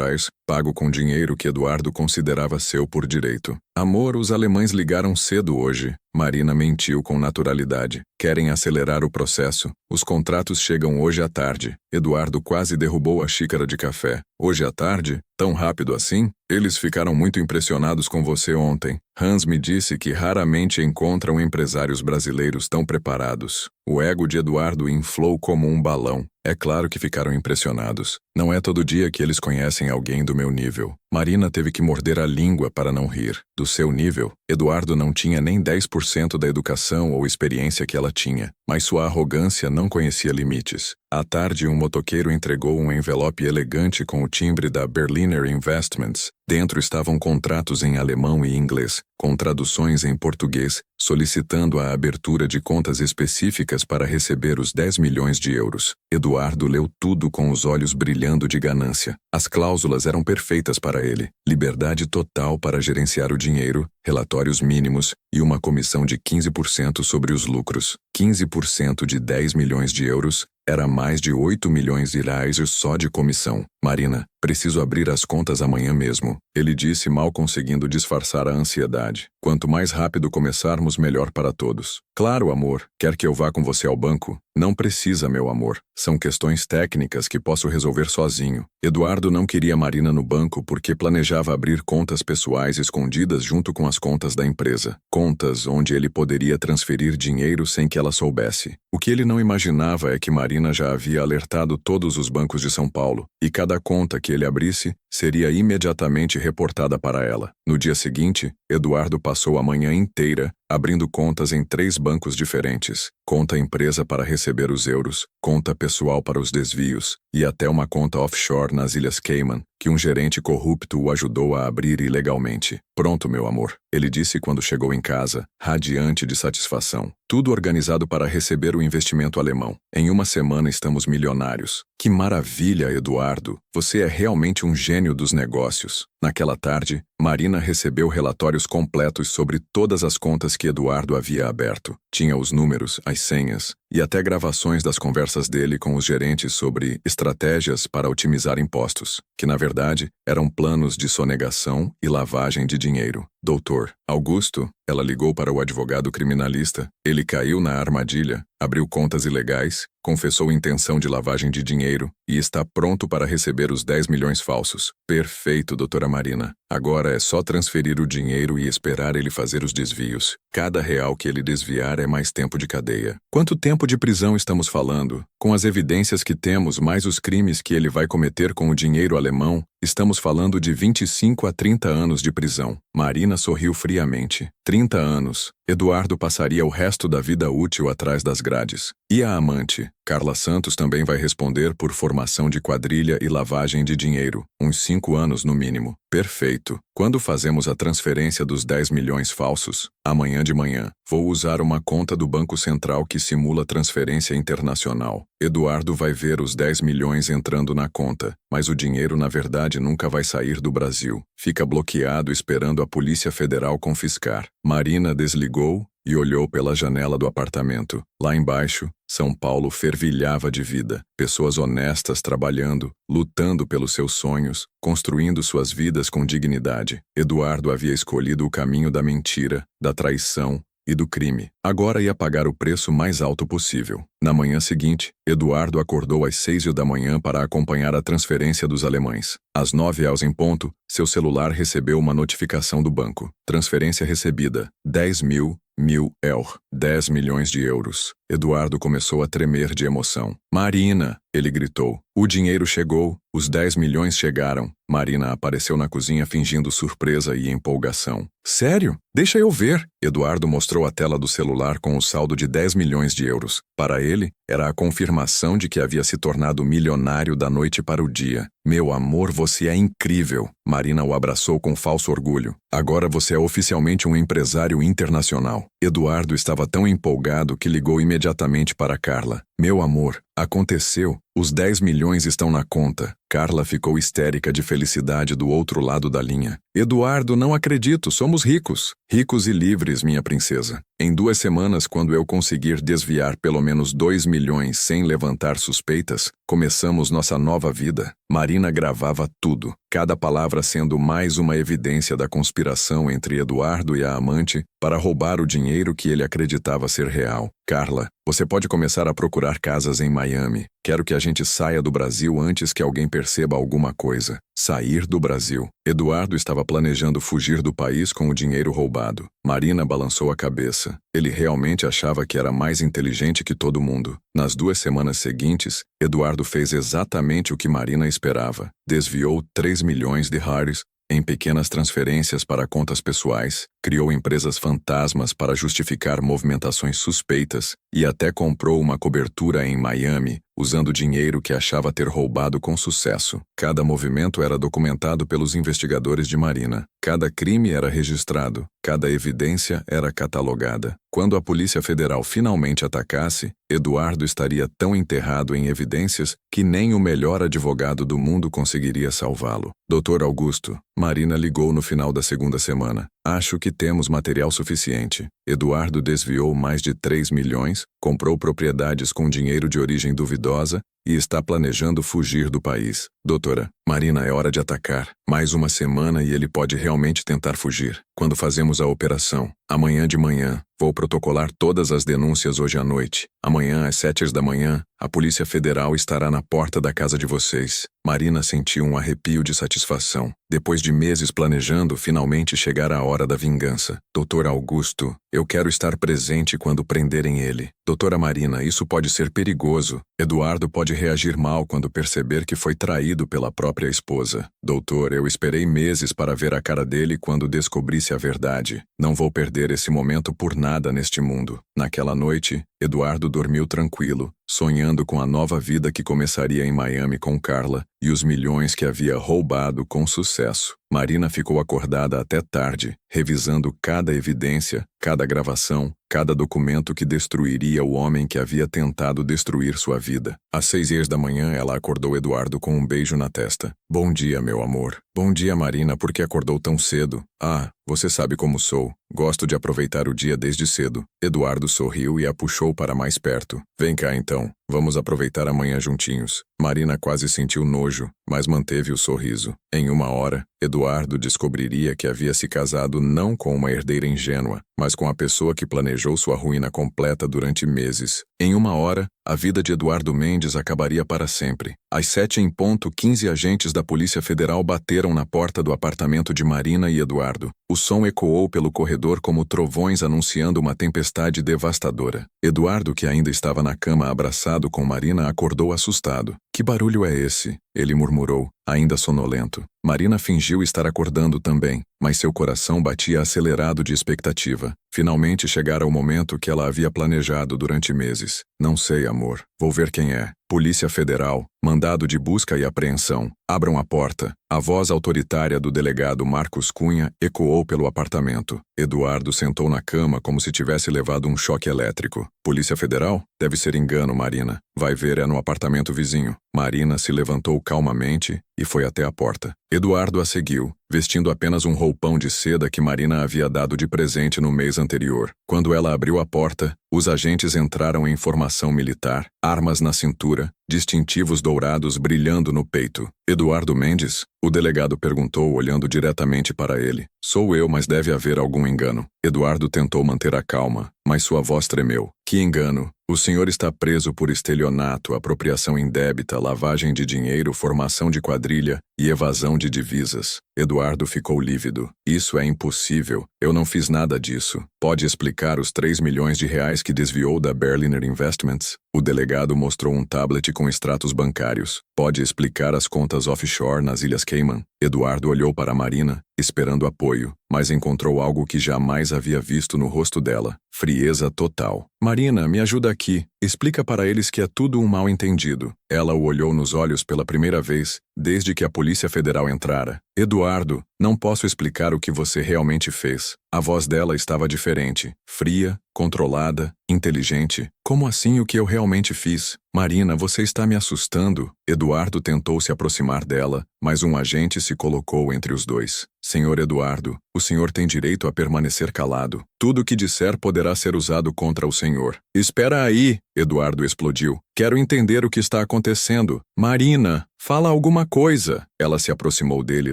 pago com dinheiro que Eduardo considerava seu por direito. Amor, os alemães ligaram cedo hoje. Marina mentiu com naturalidade. Querem acelerar o processo. Os contratos chegam hoje à tarde. Eduardo quase derrubou a xícara de café. Hoje à tarde? Tão rápido assim? Eles ficaram muito impressionados com você ontem. Hans me disse que raramente encontram empresários brasileiros tão preparados. O ego de Eduardo inflou como um balão. É claro que ficaram impressionados. Não é todo dia que eles conhecem alguém do meu nível. Marina teve que morder a língua para não rir. Do seu nível, Eduardo não tinha nem 10% da educação ou experiência que ela tinha, mas sua arrogância não conhecia limites. À tarde, um motoqueiro entregou um envelope elegante com o timbre da Berliner Investments. Dentro estavam contratos em alemão e inglês, com traduções em português, solicitando a abertura de contas específicas para receber os 10 milhões de euros. Eduardo leu tudo com os olhos brilhando de ganância. As cláusulas eram perfeitas para ele. Liberdade total para gerenciar o dinheiro, relatórios mínimos e uma comissão de 15% sobre os lucros. 15% de 10 milhões de euros era mais de 8 milhões de reais só de comissão. Marina, preciso abrir as contas amanhã mesmo. Ele disse, mal conseguindo disfarçar a ansiedade. Quanto mais rápido começarmos, melhor para todos. Claro, amor. Quer que eu vá com você ao banco? Não precisa, meu amor. São questões técnicas que posso resolver sozinho. Eduardo não queria Marina no banco porque planejava abrir contas pessoais escondidas junto com as contas da empresa. Contas onde ele poderia transferir dinheiro sem que ela soubesse. O que ele não imaginava é que Marina já havia alertado todos os bancos de São Paulo, e cada conta que ele abrisse seria imediatamente reportada para ela. No dia seguinte, Eduardo passou a manhã inteira abrindo contas em 3 bancos diferentes. Conta empresa para receber os euros, conta pessoal para os desvios e até uma conta offshore nas Ilhas Cayman, que um gerente corrupto o ajudou a abrir ilegalmente. Pronto, meu amor, ele disse quando chegou em casa, radiante de satisfação. Tudo organizado para receber o investimento alemão. Em uma semana estamos milionários. Que maravilha, Eduardo! Você é realmente um gênio dos negócios. Naquela tarde, Marina recebeu relatórios completos sobre todas as contas que Eduardo havia aberto. Tinha os números, as senhas e até gravações das conversas dele com os gerentes sobre estratégias para otimizar impostos, que na verdade eram planos de sonegação e lavagem de dinheiro. Doutor Augusto, ela ligou para o advogado criminalista. Ele caiu na armadilha, abriu contas ilegais, confessou intenção de lavagem de dinheiro e está pronto para receber os 10 milhões falsos. Perfeito, doutora Marina. Agora é só transferir o dinheiro e esperar ele fazer os desvios. Cada real que ele desviar é mais tempo de cadeia. Quanto tempo de prisão estamos falando? Com as evidências que temos, mais os crimes que ele vai cometer com o dinheiro alemão, estamos falando de 25 a 30 anos de prisão. Marina sorriu friamente. 30 anos. Eduardo passaria o resto da vida útil atrás das grades. E a amante? Carla Santos também vai responder por formação de quadrilha e lavagem de dinheiro. Uns 5 anos no mínimo. Perfeito. Quando fazemos a transferência dos 10 milhões falsos? Amanhã de manhã. Vou usar uma conta do Banco Central que simula transferência internacional. Eduardo vai ver os 10 milhões entrando na conta, mas o dinheiro na verdade nunca vai sair do Brasil. Fica bloqueado esperando a Polícia Federal confiscar. Marina desligou e olhou pela janela do apartamento. Lá embaixo, São Paulo fervilhava de vida. Pessoas honestas trabalhando, lutando pelos seus sonhos, construindo suas vidas com dignidade. Eduardo havia escolhido o caminho da mentira, da traição e do crime. Agora ia pagar o preço mais alto possível. Na manhã seguinte, Eduardo acordou às 6h para acompanhar a transferência dos alemães. Às 9h em ponto, seu celular recebeu uma notificação do banco. Transferência recebida, 10.000 €, 10 milhões de euros. Eduardo começou a tremer de emoção. Marina, ele gritou. O dinheiro chegou, os 10 milhões chegaram. Marina apareceu na cozinha fingindo surpresa e empolgação. Sério? Deixa eu ver. Eduardo mostrou a tela do celular com o saldo de 10 milhões de euros. Para ele, era a confirmação de que havia se tornado milionário da noite para o dia. Meu amor, você é incrível. Marina o abraçou com falso orgulho. Agora você é oficialmente um empresário internacional. Eduardo estava tão empolgado que ligou imediatamente para Carla. Meu amor, aconteceu. Os 10 milhões estão na conta. Carla ficou histérica de felicidade do outro lado da linha. Eduardo, não acredito, somos ricos. Ricos e livres, minha princesa. Em 2 semanas, quando eu conseguir desviar pelo menos 2 milhões sem levantar suspeitas, começamos nossa nova vida. Marina gravava tudo, cada palavra sendo mais uma evidência da conspiração entre Eduardo e a amante para roubar o dinheiro que ele acreditava ser real. Carla, você pode começar a procurar casas em Miami. Quero que a gente saia do Brasil antes que alguém perceba alguma coisa. Sair do Brasil. Eduardo estava planejando fugir do país com o dinheiro roubado. Marina balançou a cabeça. Ele realmente achava que era mais inteligente que todo mundo. Nas 2 semanas seguintes, Eduardo fez exatamente o que Marina esperava. Desviou 3 milhões de reais em pequenas transferências para contas pessoais, criou empresas fantasmas para justificar movimentações suspeitas e até comprou uma cobertura em Miami, usando dinheiro que achava ter roubado com sucesso. Cada movimento era documentado pelos investigadores de Marina. Cada crime era registrado, cada evidência era catalogada. Quando a Polícia Federal finalmente atacasse, Eduardo estaria tão enterrado em evidências que nem o melhor advogado do mundo conseguiria salvá-lo. Dr. Augusto, Marina ligou no final da 2ª semana. Acho que temos material suficiente. Eduardo desviou mais de 3 milhões, comprou propriedades com dinheiro de origem duvidosa e está planejando fugir do país. Doutora, Marina, é hora de atacar. Mais 1 semana e ele pode realmente tentar fugir. Quando fazemos a operação? Amanhã de manhã. Vou protocolar todas as denúncias hoje à noite. Amanhã, às 7h, a Polícia Federal estará na porta da casa de vocês. Marina sentiu um arrepio de satisfação. Depois de meses planejando, finalmente chegara a hora da vingança. Doutor Augusto, eu quero estar presente quando prenderem ele. Doutora Marina, isso pode ser perigoso. Eduardo pode reagir mal quando perceber que foi traído pela própria esposa. Doutor, eu esperei meses para ver a cara dele quando descobrisse a verdade. Não vou perder esse momento por nada neste mundo. Naquela noite, Eduardo dormiu tranquilo, sonhando com a nova vida que começaria em Miami com Carla e os milhões que havia roubado com sucesso. Marina ficou acordada até tarde, revisando cada evidência, cada gravação, cada documento que destruiria o homem que havia tentado destruir sua vida. Às 6h, ela acordou Eduardo com um beijo na testa. Bom dia, meu amor. Bom dia, Marina, por que acordou tão cedo? Ah, você sabe como sou. Gosto de aproveitar o dia desde cedo. Eduardo sorriu e a puxou para mais perto. Vem cá então, vamos aproveitar amanhã juntinhos. Marina quase sentiu nojo, mas manteve o sorriso. Em 1 hora, Eduardo descobriria que havia se casado não com uma herdeira ingênua, mas com a pessoa que planejou sua ruína completa durante meses. Em 1 hora, a vida de Eduardo Mendes acabaria para sempre. Às 7h, 15 agentes da Polícia Federal bateram na porta do apartamento de Marina e Eduardo. O som ecoou pelo corredor como trovões anunciando uma tempestade devastadora. Eduardo, que ainda estava na cama abraçado com Marina, acordou assustado. Que barulho é esse? Ele murmurou, ainda sonolento. Marina fingiu estar acordando também, mas seu coração batia acelerado de expectativa. Finalmente chegara o momento que ela havia planejado durante meses. Não sei, amor. Vou ver quem é. Polícia Federal. Mandado de busca e apreensão. Abram a porta. A voz autoritária do delegado Marcos Cunha ecoou pelo apartamento. Eduardo sentou na cama como se tivesse levado um choque elétrico. Polícia Federal? Deve ser engano, Marina. Vai ver, é no apartamento vizinho. Marina se levantou calmamente e foi até a porta. Eduardo a seguiu, vestindo apenas um roupão de seda que Marina havia dado de presente no mês anterior. Quando ela abriu a porta, os agentes entraram em formação militar, armas na cintura, distintivos dourados brilhando no peito. Eduardo Mendes? O delegado perguntou, olhando diretamente para ele. Sou eu, mas deve haver algum engano. Eduardo tentou manter a calma, mas sua voz tremeu. Que engano? O senhor está preso por estelionato, apropriação indébita, lavagem de dinheiro, formação de quadrilha e evasão de divisas. Eduardo ficou lívido. Isso é impossível. Eu não fiz nada disso. Pode explicar os 3 milhões de reais que desviou da Berliner Investments? O delegado mostrou um tablet com extratos bancários. Pode explicar as contas offshore nas Ilhas Cayman? Eduardo olhou para Marina, esperando apoio, mas encontrou algo que jamais havia visto no rosto dela. Frieza total. Marina, me ajuda aqui. Explica para eles que é tudo um mal-entendido. Ela o olhou nos olhos pela primeira vez, desde que a Polícia Federal entrara. Eduardo, não posso explicar o que você realmente fez. A voz dela estava diferente, fria, controlada, inteligente. Como assim o que eu realmente fiz? Marina, você está me assustando. Eduardo tentou se aproximar dela, mas um agente se colocou entre os dois. Senhor Eduardo, o senhor tem direito a permanecer calado. Tudo o que disser poderá ser usado contra o senhor. Espera aí! Eduardo explodiu. Quero entender o que está acontecendo. Marina, fala alguma coisa. Ela se aproximou dele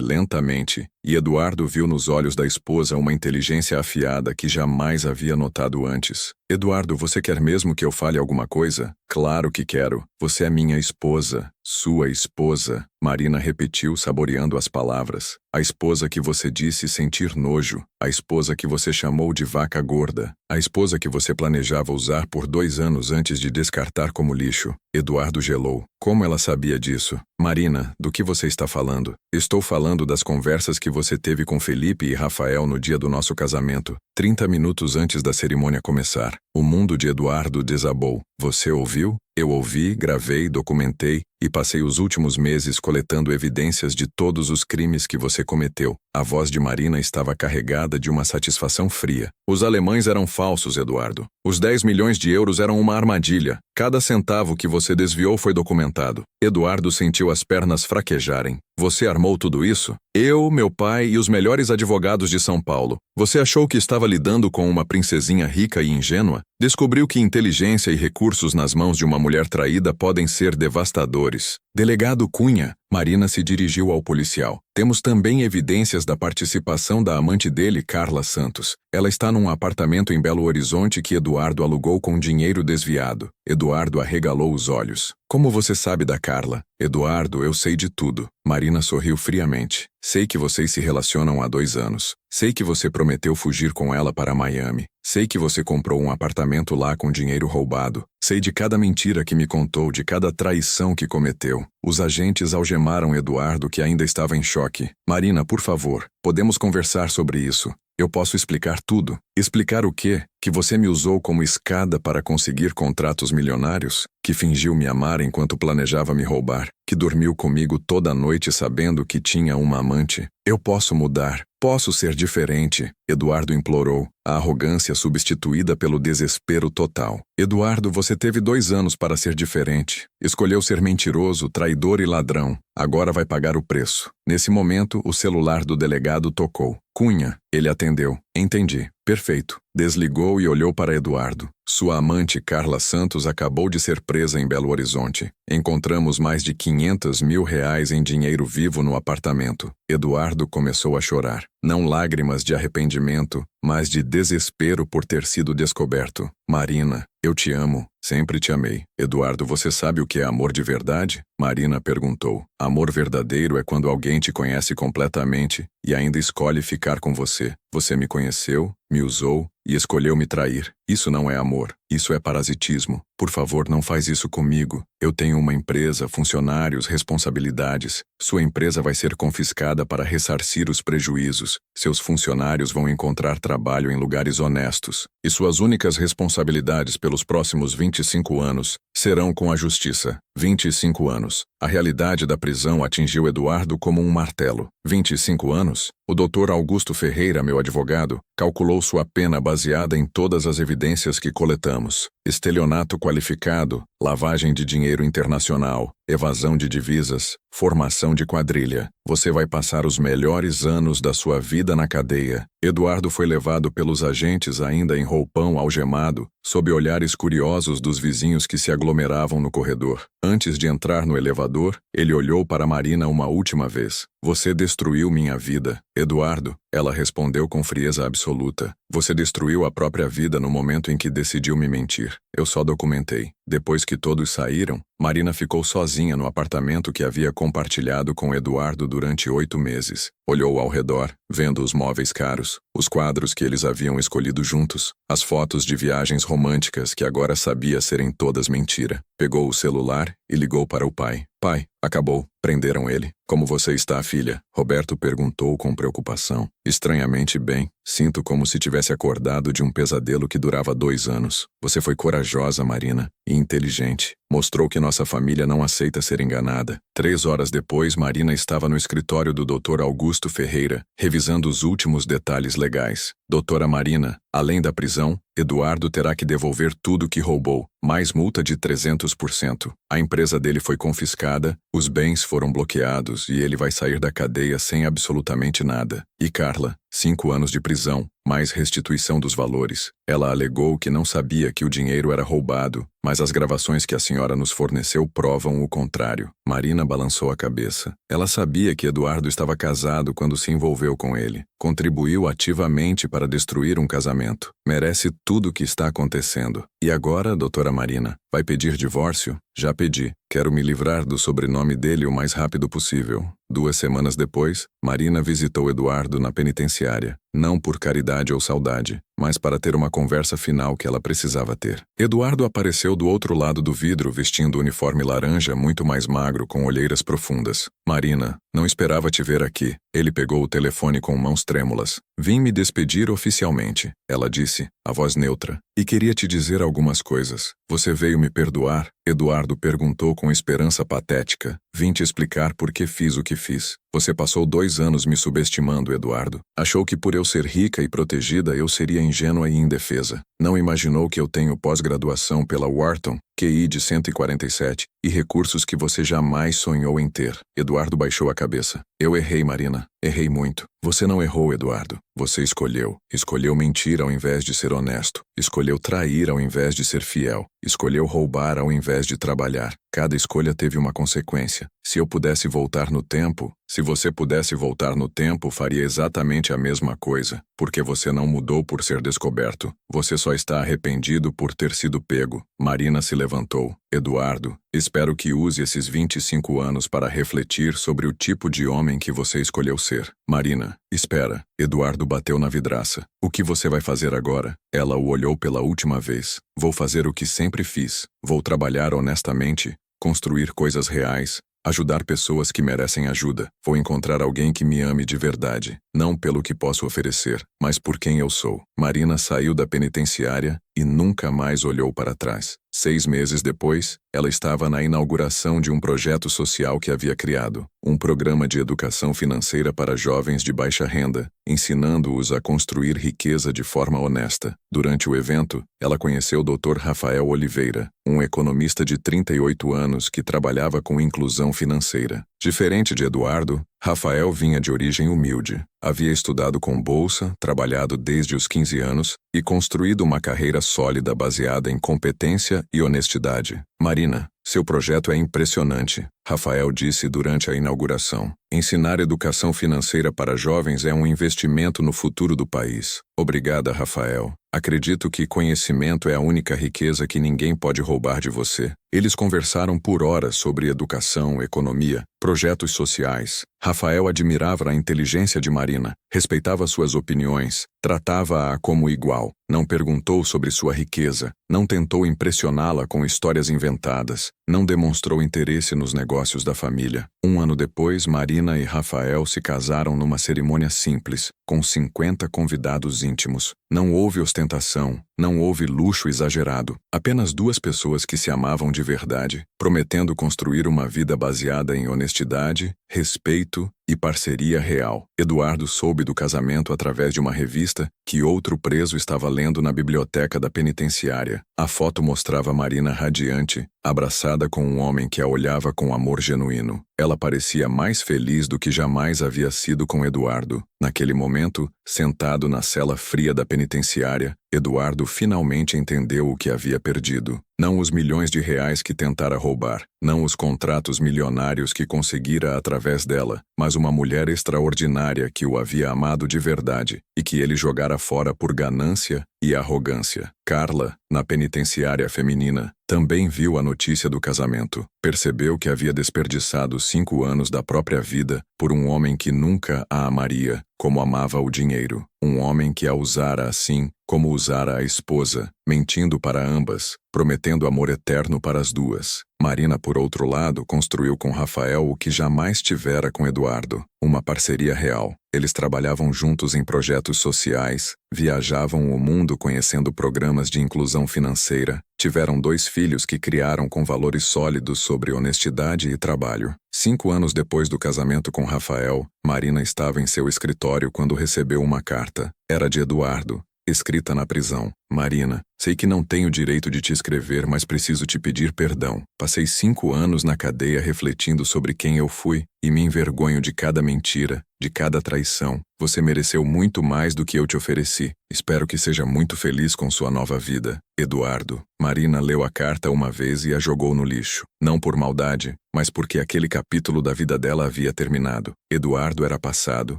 lentamente, e Eduardo viu nos olhos da esposa uma inteligência afiada que jamais havia notado antes. Eduardo, você quer mesmo que eu fale alguma coisa? Claro que quero. Você é minha esposa. Sua esposa. Marina repetiu, saboreando as palavras. A esposa que você disse sentir nojo. A esposa que você chamou de vaca gorda. A esposa que você planejava usar por 2 anos antes de descartar como lixo. Eduardo gelou. Como ela sabia disso? Marina, do que você está falando? Estou falando das conversas que você teve com Felipe e Rafael no dia do nosso casamento, 30 minutos antes da cerimônia começar. O mundo de Eduardo desabou. Você ouviu? Eu ouvi, gravei, documentei e passei os últimos meses coletando evidências de todos os crimes que você cometeu. A voz de Marina estava carregada de uma satisfação fria. Os alemães eram falsos, Eduardo. Os 10 milhões de euros eram uma armadilha. Cada centavo que você desviou foi documentado. Eduardo sentiu as pernas fraquejarem. Você armou tudo isso? Eu, meu pai e os melhores advogados de São Paulo. Você achou que estava lidando com uma princesinha rica e ingênua? Descobriu que inteligência e recursos nas mãos de uma mulher traída podem ser devastadores. Delegado Cunha, Marina se dirigiu ao policial. Temos também evidências da participação da amante dele, Carla Santos. Ela está num apartamento em Belo Horizonte que Eduardo alugou com dinheiro desviado. Eduardo arregalou os olhos. Como você sabe da Carla? Eduardo, eu sei de tudo. Marina sorriu friamente. Sei que vocês se relacionam há 2 anos. Sei que você prometeu fugir com ela para Miami. Sei que você comprou um apartamento lá com dinheiro roubado. Sei de cada mentira que me contou, de cada traição que cometeu. Os agentes algemaram Eduardo, que ainda estava em choque. Marina, por favor, podemos conversar sobre isso. Eu posso explicar tudo. Explicar o quê? Que você me usou como escada para conseguir contratos milionários? Que fingiu me amar enquanto planejava me roubar? Que dormiu comigo toda noite sabendo que tinha uma amante? Eu posso mudar. Posso ser diferente, Eduardo implorou, a arrogância substituída pelo desespero total. Eduardo, você teve 2 anos para ser diferente. Escolheu ser mentiroso, traidor e ladrão. Agora vai pagar o preço. Nesse momento, o celular do delegado tocou. Cunha, ele atendeu. Entendi. Perfeito. Desligou e olhou para Eduardo. Sua amante, Carla Santos, acabou de ser presa em Belo Horizonte. Encontramos mais de 500 mil reais em dinheiro vivo no apartamento. Eduardo começou a chorar. Não lágrimas de arrependimento, mas de desespero por ter sido descoberto. Marina, eu te amo. Sempre te amei. Eduardo, você sabe o que é amor de verdade? Marina perguntou. Amor verdadeiro é quando alguém te conhece completamente e ainda escolhe ficar com você. Você me conheceu, me usou e escolheu me trair. Isso não é amor. Isso é parasitismo. Por favor, não faz isso comigo. Eu tenho uma empresa, funcionários, responsabilidades. Sua empresa vai ser confiscada para ressarcir os prejuízos. Seus funcionários vão encontrar trabalho em lugares honestos. E suas únicas responsabilidades pelos próximos 25 anos serão com a justiça. 25 anos. A realidade da prisão atingiu Eduardo como um martelo. 25 anos. O Dr. Augusto Ferreira, meu advogado, calculou sua pena baseada em todas as evidências que coletamos: estelionato qualificado, lavagem de dinheiro internacional, evasão de divisas, formação de quadrilha. Você vai passar os melhores anos da sua vida na cadeia. Eduardo foi levado pelos agentes ainda em roupão algemado, sob olhares curiosos dos vizinhos que se aglomeravam no corredor. Antes de entrar no elevador, ele olhou para Marina uma última vez. Você destruiu minha vida, Eduardo. Ela respondeu com frieza absoluta. Você destruiu a própria vida no momento em que decidiu me mentir. Eu só documentei. Depois que todos saíram, Marina ficou sozinha no apartamento que havia compartilhado com Eduardo durante 8 meses. Olhou ao redor, vendo os móveis caros, os quadros que eles haviam escolhido juntos, as fotos de viagens românticas que agora sabia serem todas mentira. Pegou o celular e ligou para o pai. Pai, acabou. Prenderam ele. Como você está, filha? Roberto perguntou com preocupação. Estranhamente bem. Sinto como se tivesse acordado de um pesadelo que durava 2 anos. Você foi corajosa, Marina, e inteligente. Mostrou que nossa família não aceita ser enganada. 3 horas depois, Marina estava no escritório do Dr. Augusto Ferreira, revisando os últimos detalhes legais. Doutora Marina, além da prisão, Eduardo terá que devolver tudo que roubou, mais multa de 300%. A empresa dele foi confiscada, os bens foram bloqueados e ele vai sair da cadeia sem absolutamente nada. E Carla, 5 anos de prisão, mais restituição dos valores. Ela alegou que não sabia que o dinheiro era roubado, mas as gravações que a senhora nos forneceu provam o contrário. Marina balançou a cabeça. Ela sabia que Eduardo estava casado quando se envolveu com ele. Contribuiu ativamente para destruir um casamento. Merece tudo o que está acontecendo. E agora, doutora Marina, vai pedir divórcio? Já pedi. Quero me livrar do sobrenome dele o mais rápido possível. 2 semanas depois, Marina visitou Eduardo na penitenciária. Não por caridade ou saudade, mas para ter uma conversa final que ela precisava ter. Eduardo apareceu do outro lado do vidro vestindo uniforme laranja muito mais magro com olheiras profundas. Marina, não esperava te ver aqui. Ele pegou o telefone com mãos trêmulas. Vim me despedir oficialmente, ela disse, a voz neutra. E queria te dizer algumas coisas. Você veio me perdoar? Eduardo perguntou com esperança patética. Vim te explicar por que fiz o que fiz. Você passou 2 anos me subestimando, Eduardo. Achou que por eu ser rica e protegida eu seria ingênua e indefesa. Não imaginou que eu tenho pós-graduação pela Wharton, QI de 147, e recursos que você jamais sonhou em ter. Eduardo baixou a cabeça. Eu errei, Marina. Errei muito. Você não errou, Eduardo. Você escolheu. Escolheu mentir ao invés de ser honesto. Escolheu trair ao invés de ser fiel. Escolheu roubar ao invés de trabalhar. Cada escolha teve uma consequência. Se eu pudesse voltar no tempo, se você pudesse voltar no tempo, faria exatamente a mesma coisa, porque você não mudou por ser descoberto. Você só está arrependido por ter sido pego. Marina se levantou. Eduardo, espero que use esses 25 anos para refletir sobre o tipo de homem que você escolheu ser. Marina, espera. Eduardo bateu na vidraça. O que você vai fazer agora? Ela o olhou pela última vez. Vou fazer o que sempre fiz. Vou trabalhar honestamente, construir coisas reais, ajudar pessoas que merecem ajuda. Vou encontrar alguém que me ame de verdade, não pelo que posso oferecer, mas por quem eu sou. Marina saiu da penitenciária e nunca mais olhou para trás. 6 meses depois, ela estava na inauguração de um projeto social que havia criado, um programa de educação financeira para jovens de baixa renda, ensinando-os a construir riqueza de forma honesta. Durante o evento, ela conheceu o Dr. Rafael Oliveira, um economista de 38 anos que trabalhava com inclusão financeira. Diferente de Eduardo, Rafael vinha de origem humilde. Havia estudado com bolsa, trabalhado desde os 15 anos e construído uma carreira sólida baseada em competência e honestidade. Marina, seu projeto é impressionante, Rafael disse durante a inauguração. Ensinar educação financeira para jovens é um investimento no futuro do país. Obrigada, Rafael. Acredito que conhecimento é a única riqueza que ninguém pode roubar de você. Eles conversaram por horas sobre educação, economia, projetos sociais. Rafael admirava a inteligência de Marina, respeitava suas opiniões, tratava-a como igual, não perguntou sobre sua riqueza, não tentou impressioná-la com histórias inventadas, não demonstrou interesse nos negócios da família. 1 ano depois, Marina e Rafael se casaram numa cerimônia simples, com 50 convidados íntimos. Não houve ostentação, não houve luxo exagerado, apenas 2 pessoas que se amavam de verdade, prometendo construir uma vida baseada em honestidade, respeito e parceria real. Eduardo soube do casamento através de uma revista que outro preso estava lendo na biblioteca da penitenciária. A foto mostrava Marina radiante, abraçada com um homem que a olhava com amor genuíno. Ela parecia mais feliz do que jamais havia sido com Eduardo. Naquele momento, sentado na cela fria da penitenciária, Eduardo finalmente entendeu o que havia perdido. Não os milhões de reais que tentara roubar, não os contratos milionários que conseguira através dela, mas uma mulher extraordinária que o havia amado de verdade e que ele jogara fora por ganância e arrogância. Carla, na penitenciária feminina, também viu a notícia do casamento. Percebeu que havia desperdiçado 5 anos da própria vida por um homem que nunca a amaria como amava o dinheiro. Um homem que a usara assim como usara a esposa, mentindo para ambas, prometendo amor eterno para as duas. Marina, por outro lado, construiu com Rafael o que jamais tivera com Eduardo, uma parceria real. Eles trabalhavam juntos em projetos sociais, viajavam o mundo conhecendo programas de inclusão financeira, tiveram 2 filhos que criaram com valores sólidos sobre honestidade e trabalho. 5 anos depois do casamento com Rafael, Marina estava em seu escritório quando recebeu uma carta. Era de Eduardo, escrita na prisão. Marina, sei que não tenho direito de te escrever, mas preciso te pedir perdão. Passei 5 anos na cadeia refletindo sobre quem eu fui e me envergonho de cada mentira, de cada traição. Você mereceu muito mais do que eu te ofereci. Espero que seja muito feliz com sua nova vida. Eduardo. Marina leu a carta uma vez e a jogou no lixo. Não por maldade, mas porque aquele capítulo da vida dela havia terminado. Eduardo era passado,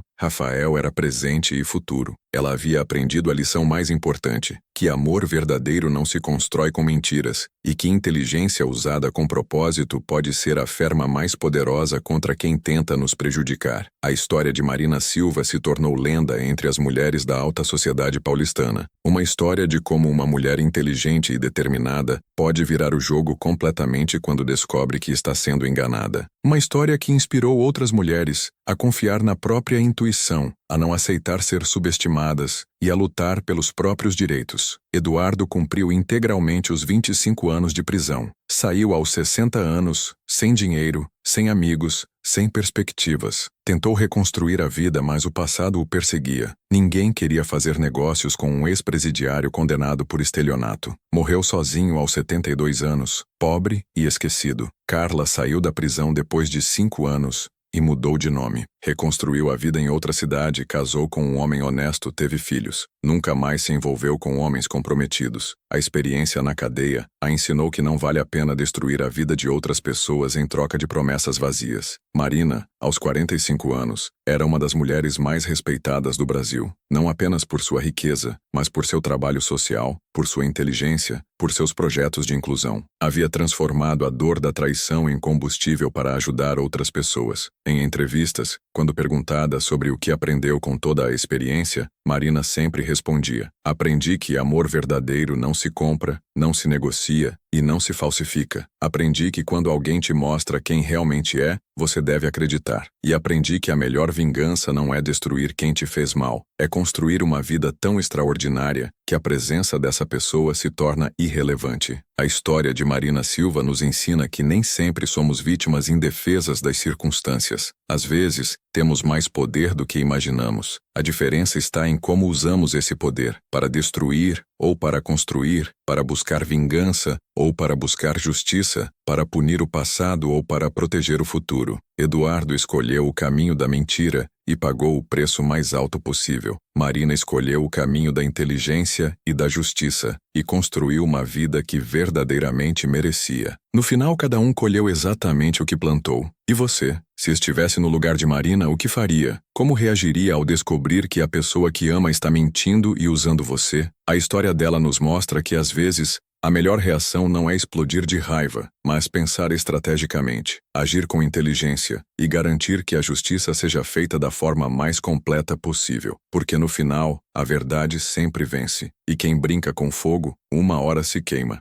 Rafael era presente e futuro. Ela havia aprendido a lição mais importante, que amor verdadeiro não se constrói com mentiras, e que inteligência usada com propósito pode ser a ferma mais poderosa contra quem tenta nos prejudicar. A história de Marina Silva se tornou lenda entre as mulheres da alta sociedade paulistana. Uma história de como uma mulher inteligente e determinada pode virar o jogo completamente quando descobre que está sendo enganada. Uma história que inspirou outras mulheres a confiar na própria intuição, a não aceitar ser subestimadas e a lutar pelos próprios direitos. Eduardo cumpriu integralmente os 25 anos de prisão. Saiu aos 60 anos, sem dinheiro, sem amigos, sem perspectivas. Tentou reconstruir a vida, mas o passado o perseguia. Ninguém queria fazer negócios com um ex-presidiário condenado por estelionato. Morreu sozinho aos 72 anos, pobre e esquecido. Carla saiu da prisão depois de 5 anos e mudou de nome. Reconstruiu a vida em outra cidade, casou com um homem honesto, teve filhos. Nunca mais se envolveu com homens comprometidos. A experiência na cadeia a ensinou que não vale a pena destruir a vida de outras pessoas em troca de promessas vazias. Marina, aos 45 anos, era uma das mulheres mais respeitadas do Brasil, não apenas por sua riqueza, mas por seu trabalho social, por sua inteligência, por seus projetos de inclusão. Havia transformado a dor da traição em combustível para ajudar outras pessoas. Em entrevistas, quando perguntada sobre o que aprendeu com toda a experiência, Marina sempre respondia: aprendi que amor verdadeiro não se compra, não se negocia e não se falsifica. Aprendi que quando alguém te mostra quem realmente é, você deve acreditar. E aprendi que a melhor vingança não é destruir quem te fez mal, é construir uma vida tão extraordinária que a presença dessa pessoa se torna irrelevante. A história de Marina Silva nos ensina que nem sempre somos vítimas indefesas das circunstâncias. Às vezes, temos mais poder do que imaginamos. A diferença está em como usamos esse poder, para destruir ou para construir, para buscar vingança ou para buscar justiça, para punir o passado ou para proteger o futuro. Eduardo escolheu o caminho da mentira e pagou o preço mais alto possível. Marina escolheu o caminho da inteligência e da justiça e construiu uma vida que verdadeiramente merecia. No final, cada um colheu exatamente o que plantou. E você, se estivesse no lugar de Marina, o que faria? Como reagiria ao descobrir que a pessoa que ama está mentindo e usando você? A história dela nos mostra que, às vezes, a melhor reação não é explodir de raiva, mas pensar estrategicamente, agir com inteligência e garantir que a justiça seja feita da forma mais completa possível. Porque no final, a verdade sempre vence. E quem brinca com fogo, uma hora se queima.